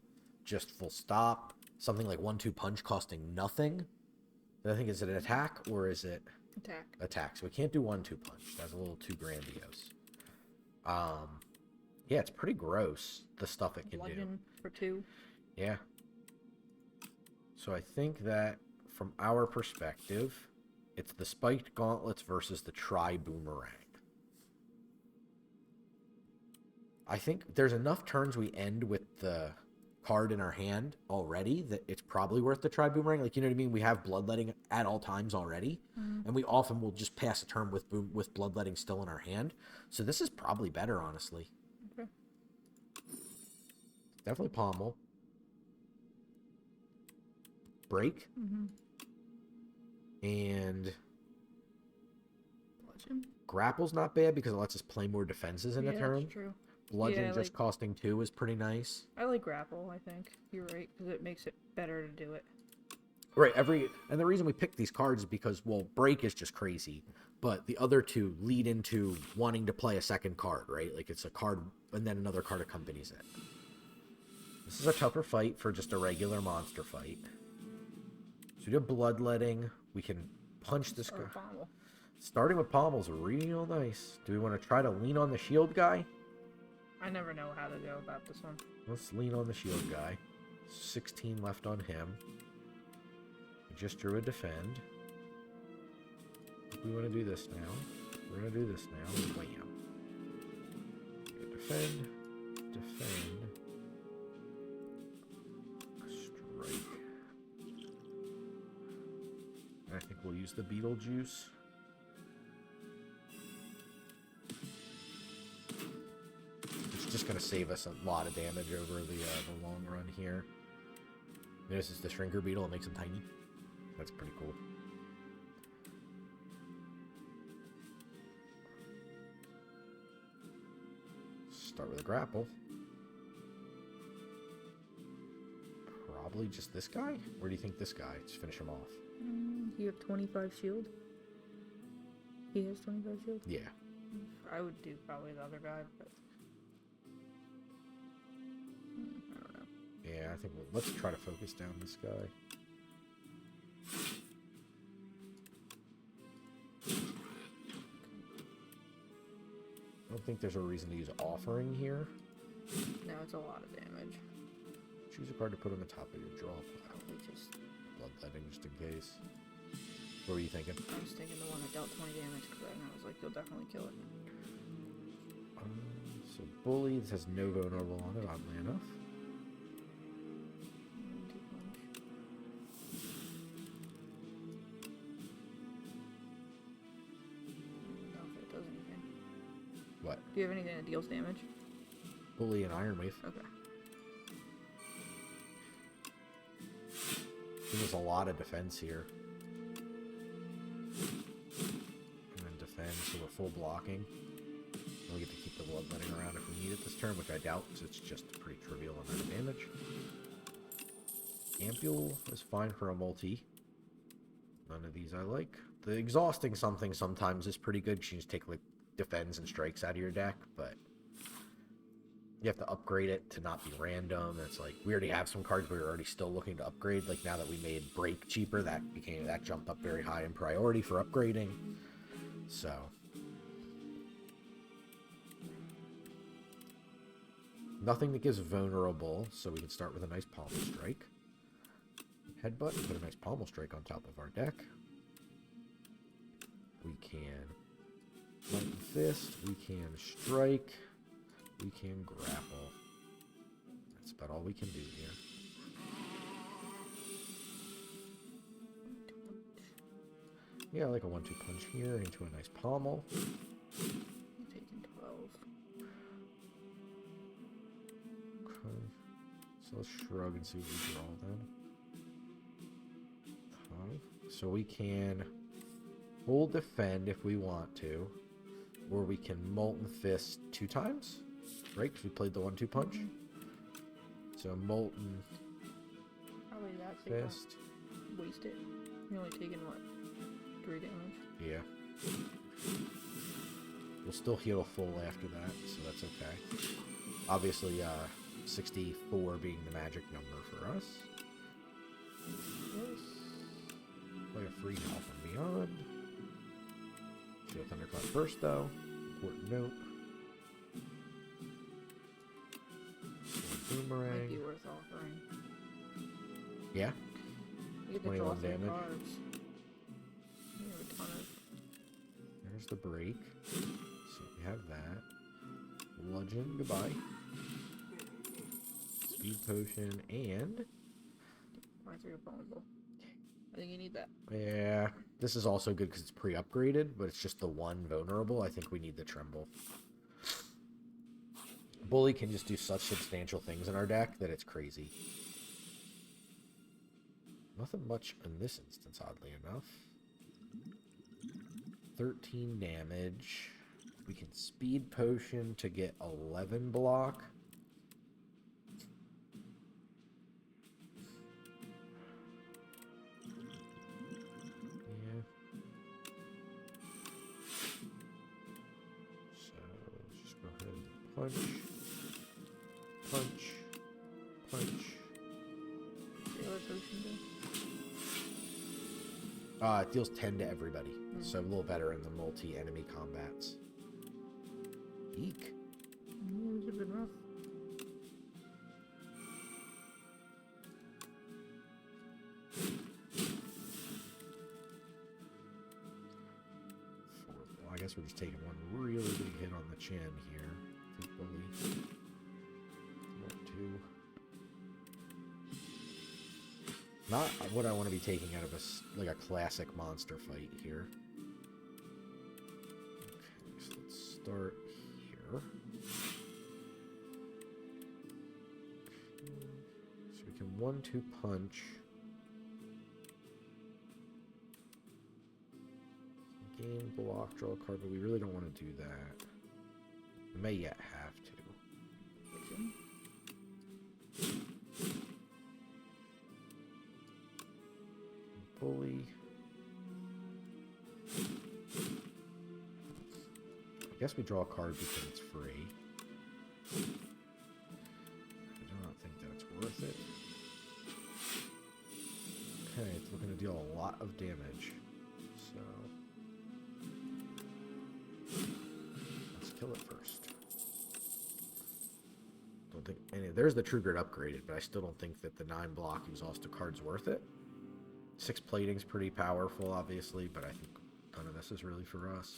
just full stop. Something like 1/2 punch costing nothing. I think, is it an attack or is it Attack? Attack. So we can't do 1/2 punch. That's a little too grandiose. Yeah, it's pretty gross, the stuff it can Bludgeon for 2. Yeah. So I think that from our perspective, it's the Spiked Gauntlets versus the Tri-Boomerang. I think there's enough turns we end with the card in our hand already that it's probably worth the Tri-Boomerang. Like, you know what I mean? We have Bloodletting at all times already, and we often will just pass a turn with Bloodletting still in our hand. So this is probably better, honestly. Okay. Definitely Pommel. Break. And Bludgeon? Grapple's not bad because it lets us play more defenses in a turn. That's true. Bludgeon Yeah, just costing 2 is pretty nice. I like Grapple, I think. You're right, because it makes it better to do it. Right, and the reason we pick these cards is because, well, Break is just crazy, but the other 2 lead into wanting to play a second card, right? Like, it's a card, and then another card accompanies it. This is a tougher fight for just a regular monster fight. So we do Bloodletting. We can punch this guy. Pommel. Starting with Pommel's real nice. Do we want to try to lean on the shield guy? I never know how to go about this one. Let's lean on the shield guy. 16 left on him. We just drew a defend. We want to do this now. We're going to do this now. Wham. Defend. Defend. Strike. And I think we'll use the Beetlejuice. Just going to save us a lot of damage over the long run here. Notice it's the Shrinker Beetle. It makes him tiny. That's pretty cool. Start with a grapple. Probably just this guy? Where do you think this guy? Just finish him off. You have 25 shield? He has 25 shield? Yeah. I would do probably the other guy, but... I don't know. Yeah, I think let's try to focus down this guy. I don't think there's a reason to use Offering here. No, it's a lot of damage. Choose a card to put on the top of your draw pile. Probably just... Bloodletting just in case. What were you thinking? I was thinking the one that dealt 20 damage, because I was like, you'll definitely kill it. So Bully, this has no vulnerable on it, oddly enough. Two punch. I don't know if it does anything. What? Do you have anything that deals damage? Bully and Iron Wave. Okay. There's a lot of defense here. And then defend, so we're full blocking. And we get to keep the bloodletting around if we need it this turn, which I doubt, because it's just a pretty trivial amount of damage. Ampule is fine for a multi. None of these I like. The exhausting something sometimes is pretty good. You can just take like defends and strikes out of your deck, but you have to upgrade it to not be random. It's like we already have some cards we were already still looking to upgrade. Like now that we made break cheaper, that jumped up very high in priority for upgrading. So nothing that gives vulnerable, so we can start with a nice pommel strike. Headbutt, put a nice pommel strike on top of our deck. We can lightning fist, we can strike, we can grapple. That's about all we can do here. Yeah, like a 1-2 punch here into a nice pommel. I'm taking 12. Okay. So let's shrug and see what we draw then. Okay. So we can full defend if we want to, or we can Molten Fist 2 times, right? Because we played the 1-2 punch. So Molten Probably that, so you Fist. don't waste it. You're only taking, what, 3 damage? Yeah. We'll still heal full after that, so that's okay. Obviously, 64 being the magic number for us. Yes. Play a free Health and Beyond. Do a Thunderclap first, though. Important note. Boomerang. Might be worth offering. Yeah. You get to draw 21 3 damage. cards. You have a ton of... There's the break. So we have that. Bludgeon, goodbye. Speed Potion, and... Why 3 vulnerable? I think you need that. Yeah, this is also good because it's pre-upgraded, but it's just the 1 vulnerable. I think we need the Tremble. Bully can just do such substantial things in our deck that it's crazy. Nothing much in this instance, oddly enough. 13 damage. We can Speed Potion to get 11 block. Punch, punch, punch. The other potion do? It deals 10 to everybody, so a little better in the multi-enemy combats. Eek. Those are good enough. Well, I guess we're just taking one really big hit on the chin here. Bully. 2. Not what I want to be taking out of a classic monster fight here. Okay, so let's start here. Okay. So we can 1-2 punch. Gain block, draw a card, but we really don't want to do that. We may yet have to. Bully. I guess we draw a card because it's free. I do not think that's worth it. Okay, it's looking to deal a lot of damage. So let's kill it first. Don't think any. There's the True Grit upgraded, but I still don't think that the 9 block exhaustive card's worth it. 6 plating's pretty powerful, obviously, but I think none of this is really for us.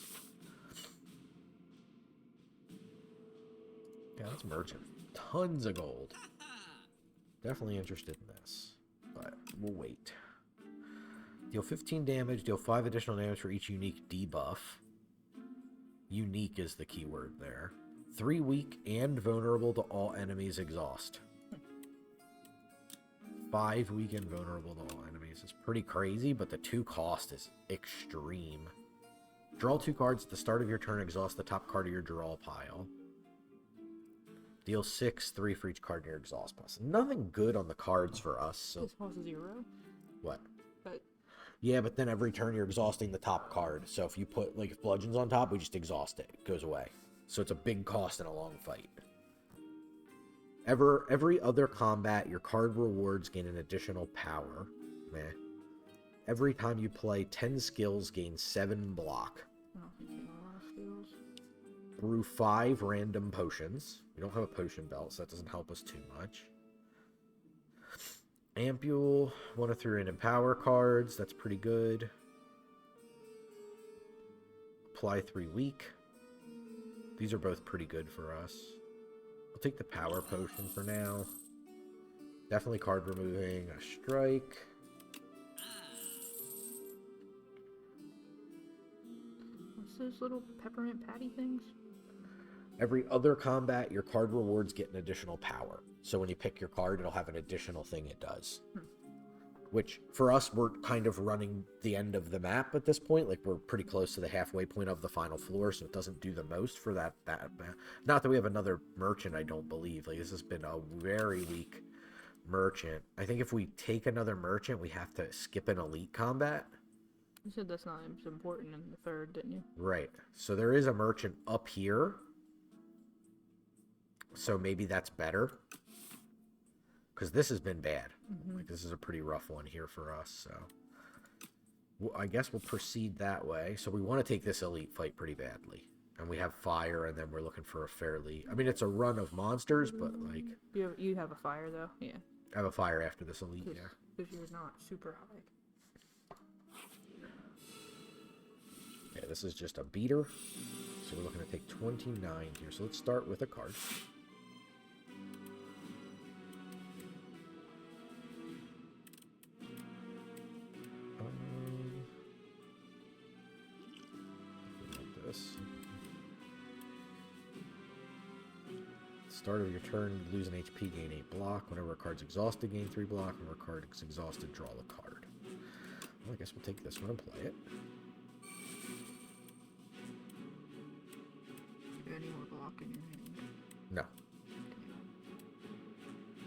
Yeah, let's merchant. Tons of gold. Definitely interested in this, but we'll wait. Deal 15 damage, deal 5 additional damage for each unique debuff. Unique is the key word there. 3 weak and vulnerable to all enemies' exhaust. 5 weak and vulnerable to all enemies. It's pretty crazy, but the 2 cost is extreme. Draw 2 cards at the start of your turn, exhaust the top card of your draw pile. Deal 6, 3 for each card in your exhaust pile. Nothing good on the cards for us. So This costs 0. what? But Yeah, but then every turn you're exhausting the top card. So if you put, like, if Bludgeon's on top, we just exhaust it. It goes away. So it's a big cost in a long fight. Every other combat, your card rewards gain an additional power. Meh. Every time you play, 10 skills gain 7 block. I don't think you know a lot of skills. Brew 5 random potions. We don't have a potion belt, so that doesn't help us too much. Ampule, 1 of 3 random power cards. That's pretty good. Apply 3 weak. These are both pretty good for us. I'll take the power potion for now. Definitely card removing. A strike. What's those little peppermint patty things? Every other combat, your card rewards get an additional power. So when you pick your card, it'll have an additional thing it does. Which, for us, we're kind of running the end of the map at this point. Like, we're pretty close to the halfway point of the final floor, so it doesn't do the most for that. Not that we have another merchant, I don't believe. Like, this has been a very weak merchant. I think if we take another merchant, we have to skip an elite combat. You said that's not as important in the 3rd, didn't you? Right. So there is a merchant up here. So maybe that's better. Because this has been bad. Like, this is a pretty rough one here for us, so... I guess we'll proceed that way. So we want to take this elite fight pretty badly. And we have fire, and then we're looking for a fairly... I mean, it's a run of monsters, but, like... You have a fire, though? Yeah. I have a fire after this elite, yeah. Because you're not super high. Yeah, this is just a beater. So we're looking to take 29 here. So let's start with a card. Start of your turn, lose an HP, gain 8 block. Whenever a card's exhausted, gain 3 block. Whenever a card is exhausted, draw the card. Well, I guess we'll take this one and play it. Do you have any more block in your hand? No.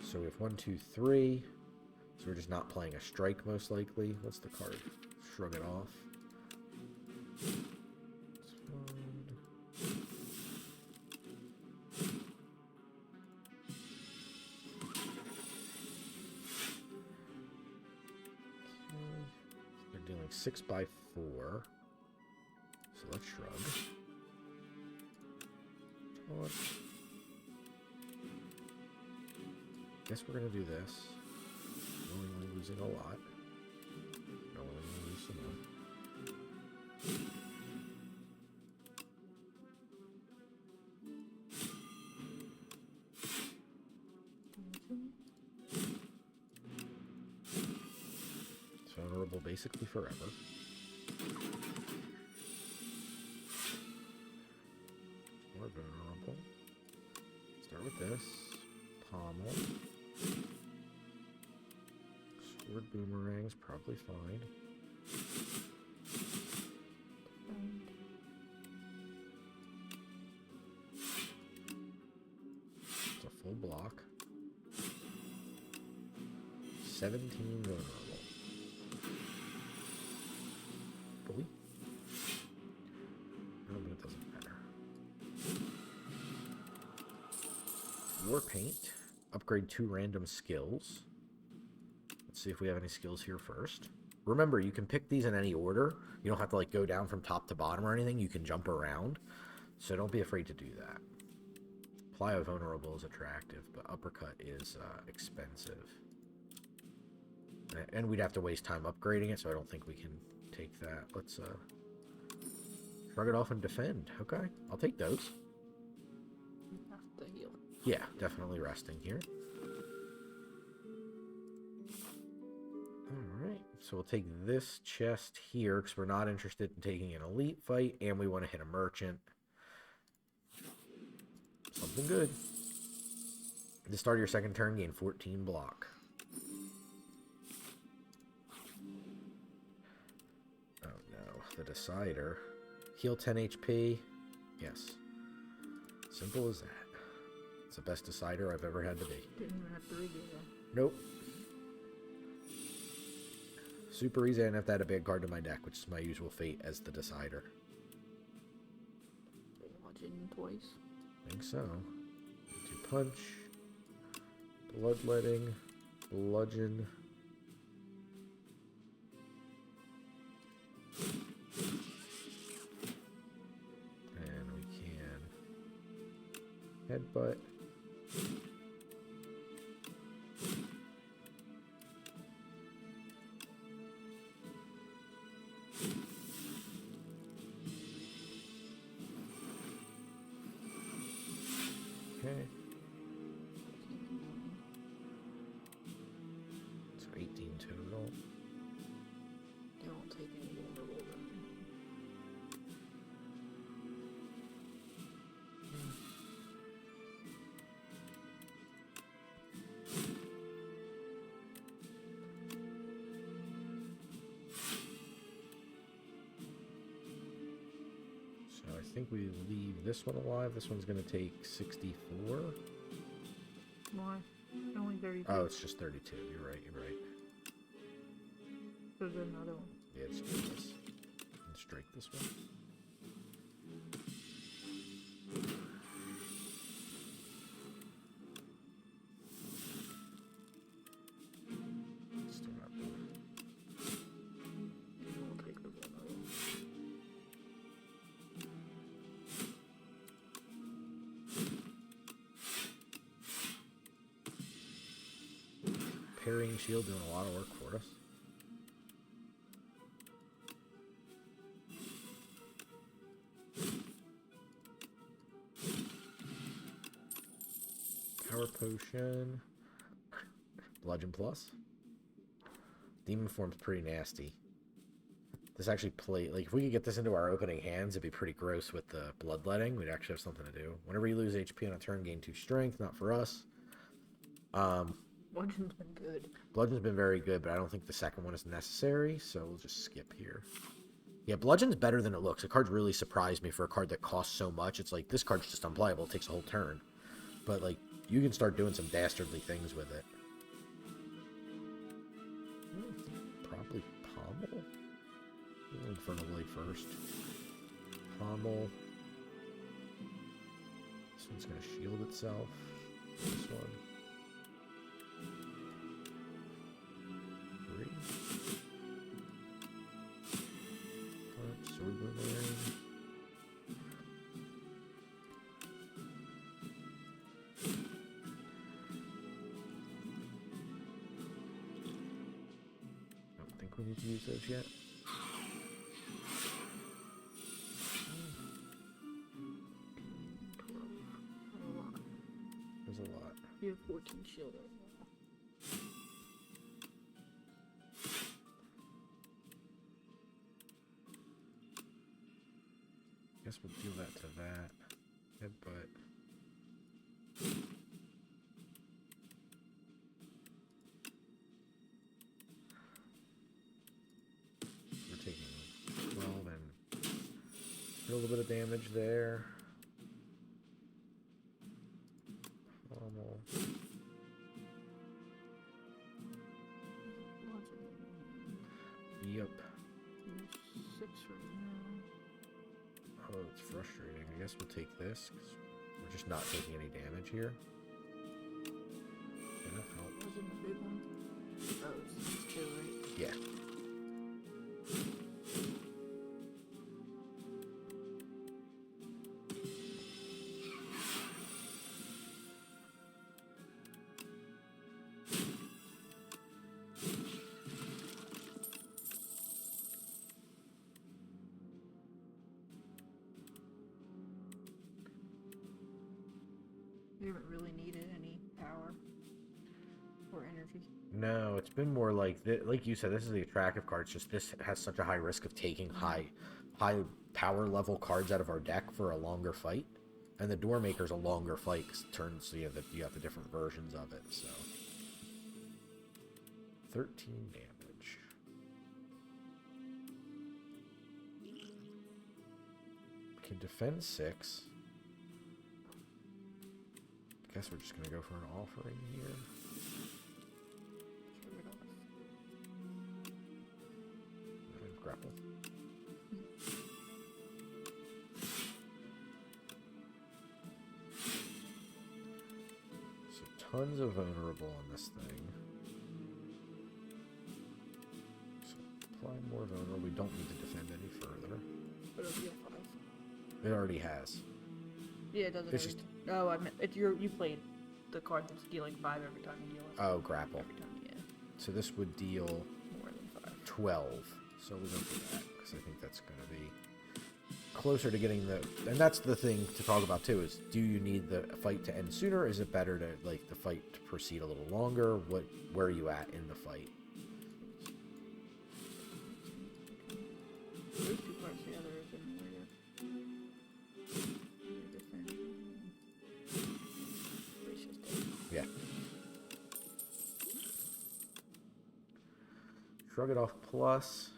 So we have 1, 2, 3. So we're just not playing a strike, most likely. What's the card? Shrug it off. They're dealing 6 by 4. So let's shrug. What? Guess we're gonna do this. Knowingly losing a lot. Knowingly lose some more. It's vulnerable basically forever. More vulnerable. Start with this. Pommel. Sword boomerangs, probably fine. It's a full block. 17 vulnerable. Boy. No, but it doesn't matter. War paint. Upgrade 2 random skills. Let's see if we have any skills here first. Remember, you can pick these in any order. You don't have to like go down from top to bottom or anything. You can jump around. So don't be afraid to do that. Playa Vulnerable is attractive, but Uppercut is expensive. And we'd have to waste time upgrading it, so I don't think we can take that. Let's shrug it off and defend. Okay, I'll take those. You have to heal. Yeah, definitely resting here. Alright, so we'll take this chest here, because we're not interested in taking an elite fight, and we want to hit a merchant. Something good. At the start of your second turn, gain 14 block. Oh no, the Decider. Heal 10 HP. Yes. Simple as that. It's the best Decider I've ever had to be. Didn't even have to redo that. Nope. Super easy. I didn't have to add a big card to my deck, which is my usual fate as the Decider. Bludgeon twice. I think so. 2 punch. Bloodletting. Bludgeon. And we can headbutt. Okay. So 18 total. They won't take any vulnerable then. So I think we leave this one alive. This one's going to take 64. Why? Only 32. Oh, it's just 32. You're right. You're right. There's another one. Yeah, let's do this. And strike this one. Still not done. And we'll take the vulnerable. Parrying shield doing a lot of work for us. Power potion. Bludgeon plus. Demon form's pretty nasty. This actually like if we could get this into our opening hands, it'd be pretty gross with the bloodletting. We'd actually have something to do. Whenever you lose HP on a turn, gain 2 strength. Not for us. Bludgeon's been good. Bludgeon's been very good, but I don't think the second one is necessary, so we'll just skip here. Yeah, Bludgeon's better than it looks. The card really surprised me for a card that costs so much. It's like, this card's just unplayable. It takes a whole turn. But, like, you can start doing some dastardly things with it. Probably Pommel? Infernal Blade first. Pommel. This one's going to shield itself. This one. 3. Sword Boomerang. Don't think we need to use those yet. There's a lot. You have 14 shield right now. Guess we'll do that to that. Headbutt. We're taking 12 and a little bit of damage there. Normal. Yep. You're 6 right now. Oh, it's frustrating. I guess we'll take this, because we're just not taking any damage here. Yeah, that helped. Wasn't the big one? Oh, it's these 2, right? Yeah. We haven't really needed any power or energy. No, it's been more like like you said. This is the attractive card. It's just this has such a high risk of taking high power level cards out of our deck for a longer fight, and the Doormaker's a longer fight 'cause turns. So you have the different versions of it. So 13 damage. Can defend 6. Guess we're just gonna go for an offering here. And grapple. So tons of vulnerable on this thing. So apply more vulnerable. We don't need to defend any further. But it'll be a 5. It already has. Yeah, it doesn't. It's just. Oh, I meant you played the card that's dealing 5 every time you deal it. Oh, grapple. Every time, yeah. So this would deal More than 5. 12. So we'll go for that because I think that's going to be closer to getting the. And that's the thing to talk about too: is do you need the fight to end sooner? Or is it better to like the fight to proceed a little longer? Where are you at in the fight? Those 2 cards together have been weird. Yeah. Shrug it off plus.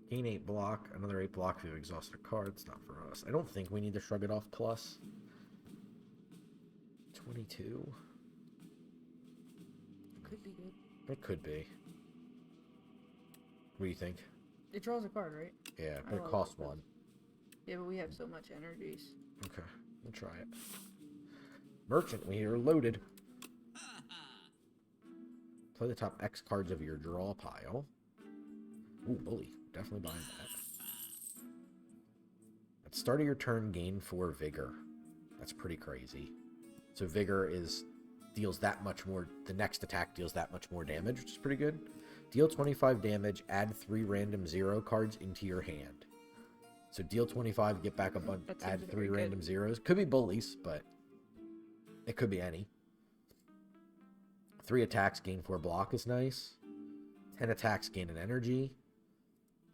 Gain 8 block. Another 8 block if you have exhausted a card. It's not for us. I don't think we need to shrug it off plus. 22. Could be good. It could be. What do you think? It draws a card, right? Yeah, I but it love costs it. 1. Yeah, but we have so much energies. Okay, we'll try it. Merchant, we are loaded. Play the top X cards of your draw pile. Ooh, bully. Definitely buying that. At the start of your turn, gain 4 vigor. That's pretty crazy. So vigor deals that much more. The next attack deals that much more damage, which is pretty good. Deal 25 damage, add 3 random 0 cards into your hand. So deal 25, get back a bunch, add 3 random 0s. Could be bullies, but it could be any. 3 attacks, gain 4 block is nice. 10 attacks, gain an energy.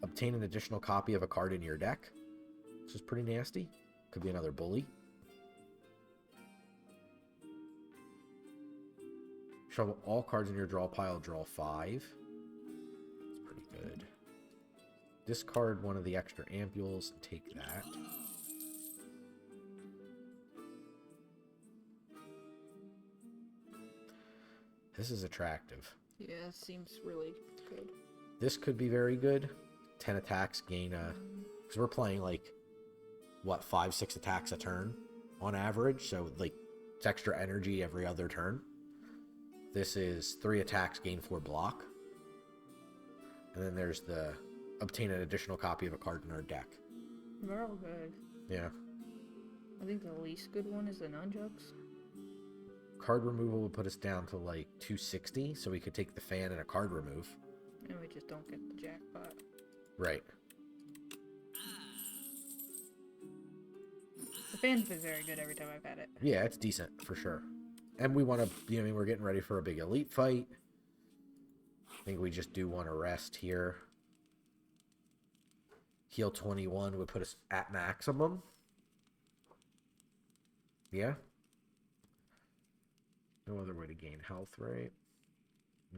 Obtain an additional copy of a card in your deck, which is pretty nasty. Could be another bully. Shuffle all cards in your draw pile, draw 5. That's pretty good. Discard one of the extra ampules and take that. This is attractive. Yeah, it seems really good. This could be very good. 10 attacks, gain a... Because we're playing, like, what, 5-6 attacks a turn on average? So, like, it's extra energy every other turn. This is 3 attacks, gain 4 block. And then there's the obtain an additional copy of a card in our deck. They're all good. Yeah. I think the least good one is the nunchucks. Card removal would put us down to, like, 260, so we could take the fan and a card remove. And we just don't get the jackpot. Right. The fan's been very good every time I've had it. Yeah, it's decent, for sure. And we want to, we're getting ready for a big elite fight. I think we just do want to rest here. Heal 21 would put us at maximum. Yeah. No other way to gain health, right?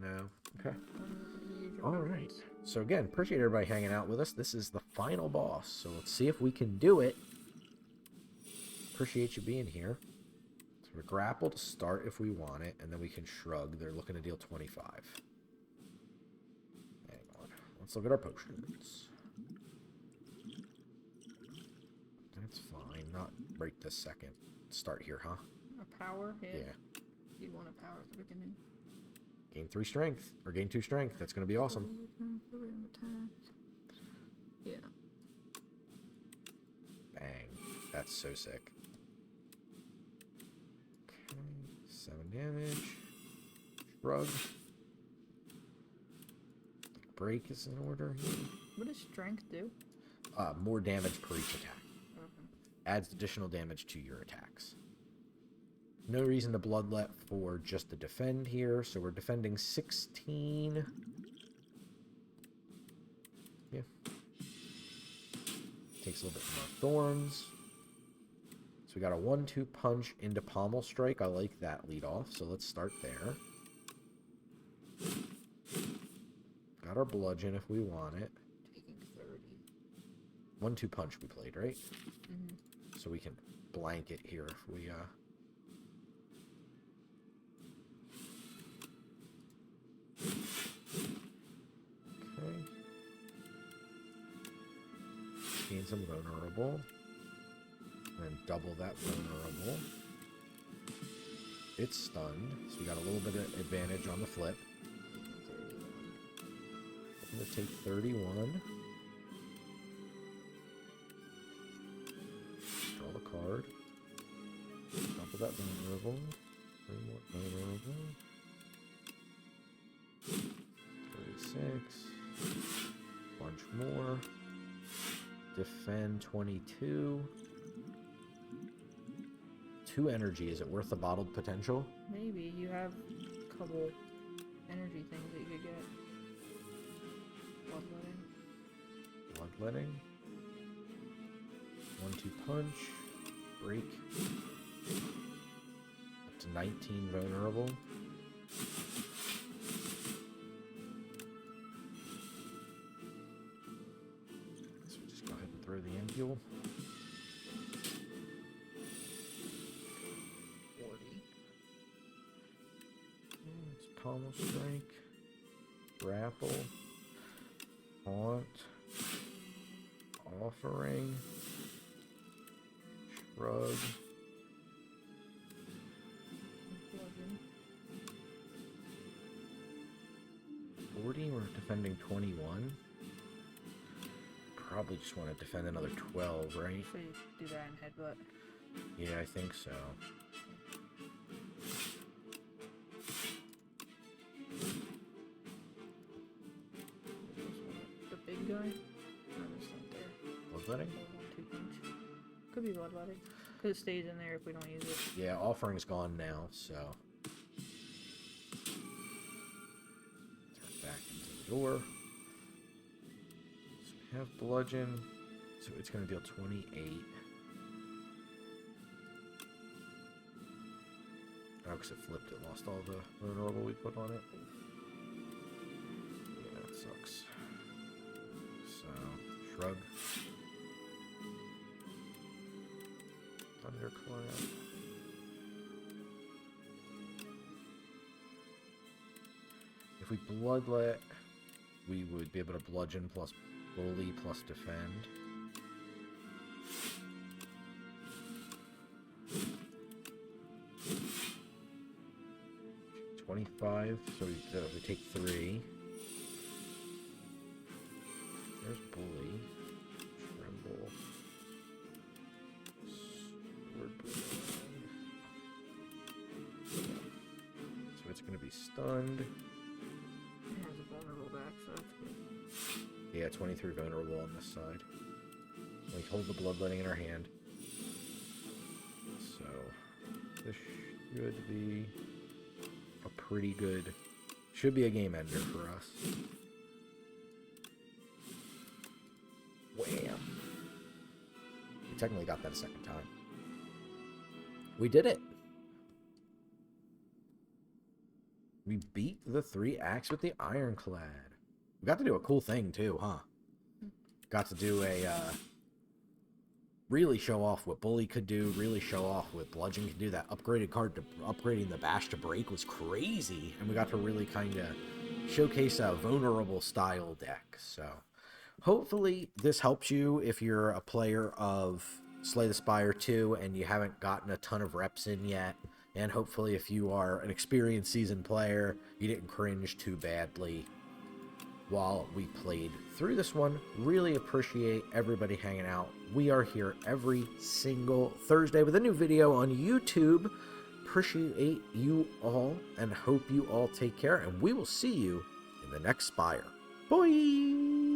No. Okay. All right. So again, appreciate everybody hanging out with us. This is the final boss, so let's see if we can do it. Appreciate you being here. So we're grapple to start if we want it, and then we can shrug. They're looking to deal 25. Hang on. Let's look at our potions. That's fine. Not right this second. Start here, huh? A power hit? Yeah. You'd want a power at the beginning. Gain 3 strength, or gain 2 strength. That's going to be awesome. Yeah. Bang. That's so sick. Okay, 7 damage. Shrug. Break is in order here. What does strength do? More damage per each attack. Okay. Adds additional damage to your attacks. No reason to bloodlet for just the defend here, so we're defending 16. Yeah. Takes a little bit from our thorns. So we got a 1-2 punch into pommel strike. I like that lead off, so let's start there. Got our bludgeon if we want it. Taking 30. 1-2 punch we played, right? Mm-hmm. So we can blanket here if we Okay. Gain some vulnerable. And double that vulnerable. It's stunned, so we got a little bit of advantage on the flip. I'm gonna take 31. Draw the card. Double that vulnerable. 3 more vulnerable. 36. Bunch more. Defend 22. 2 energy. Is it worth the bottled potential? Maybe. You have a couple energy things that you could get. Bloodletting. Bloodletting. 1-2 punch. Break. Up to 19 vulnerable. So we just go ahead and throw the ampule. 40. It's pommel strike. Grapple. Haunt. Offering. Shrug. Bludgeon. 40, we're defending 21. Probably just want to defend another 12, right? So you do that in headbutt. Yeah, I think so. The big guy? No, there's not there. Bloodletting? 1-2 punch. Could be bloodletting. Because it stays in there if we don't use it. Yeah, offering's gone now, so. Turn back into the door. So we have bludgeon. So it's going to deal 28. Oh, because it flipped. It lost all the vulnerable we put on it. Yeah, that sucks. So, shrug. Thunderclap. If we bloodlet, we would be able to bludgeon plus bully plus defend. $25, so we take 3. There's bully. Tremble. Sword blade. So it's going to be stunned. It has a vulnerable back, so that's good. Yeah, 23 vulnerable on this side. We hold the bloodletting in our hand. So this should be a pretty good, should be a game ender for us. Wham! We technically got that a second time. We did it! We beat the 3 acts with the Ironclad. We got to do a cool thing too, huh? Got to do a, really show off what Bully could do, really show off what Bludgeon could do. That upgraded card to upgrading the Bash to Break was crazy. And we got to really kind of showcase a vulnerable style deck. So hopefully this helps you if you're a player of Slay the Spire 2 and you haven't gotten a ton of reps in yet. And hopefully if you are an experienced seasoned player, you didn't cringe too badly while we played through this one. Really appreciate everybody hanging out. We are here every single Thursday with a new video on YouTube. Appreciate you all and hope you all take care, and we will see you in the next Spire. Bye!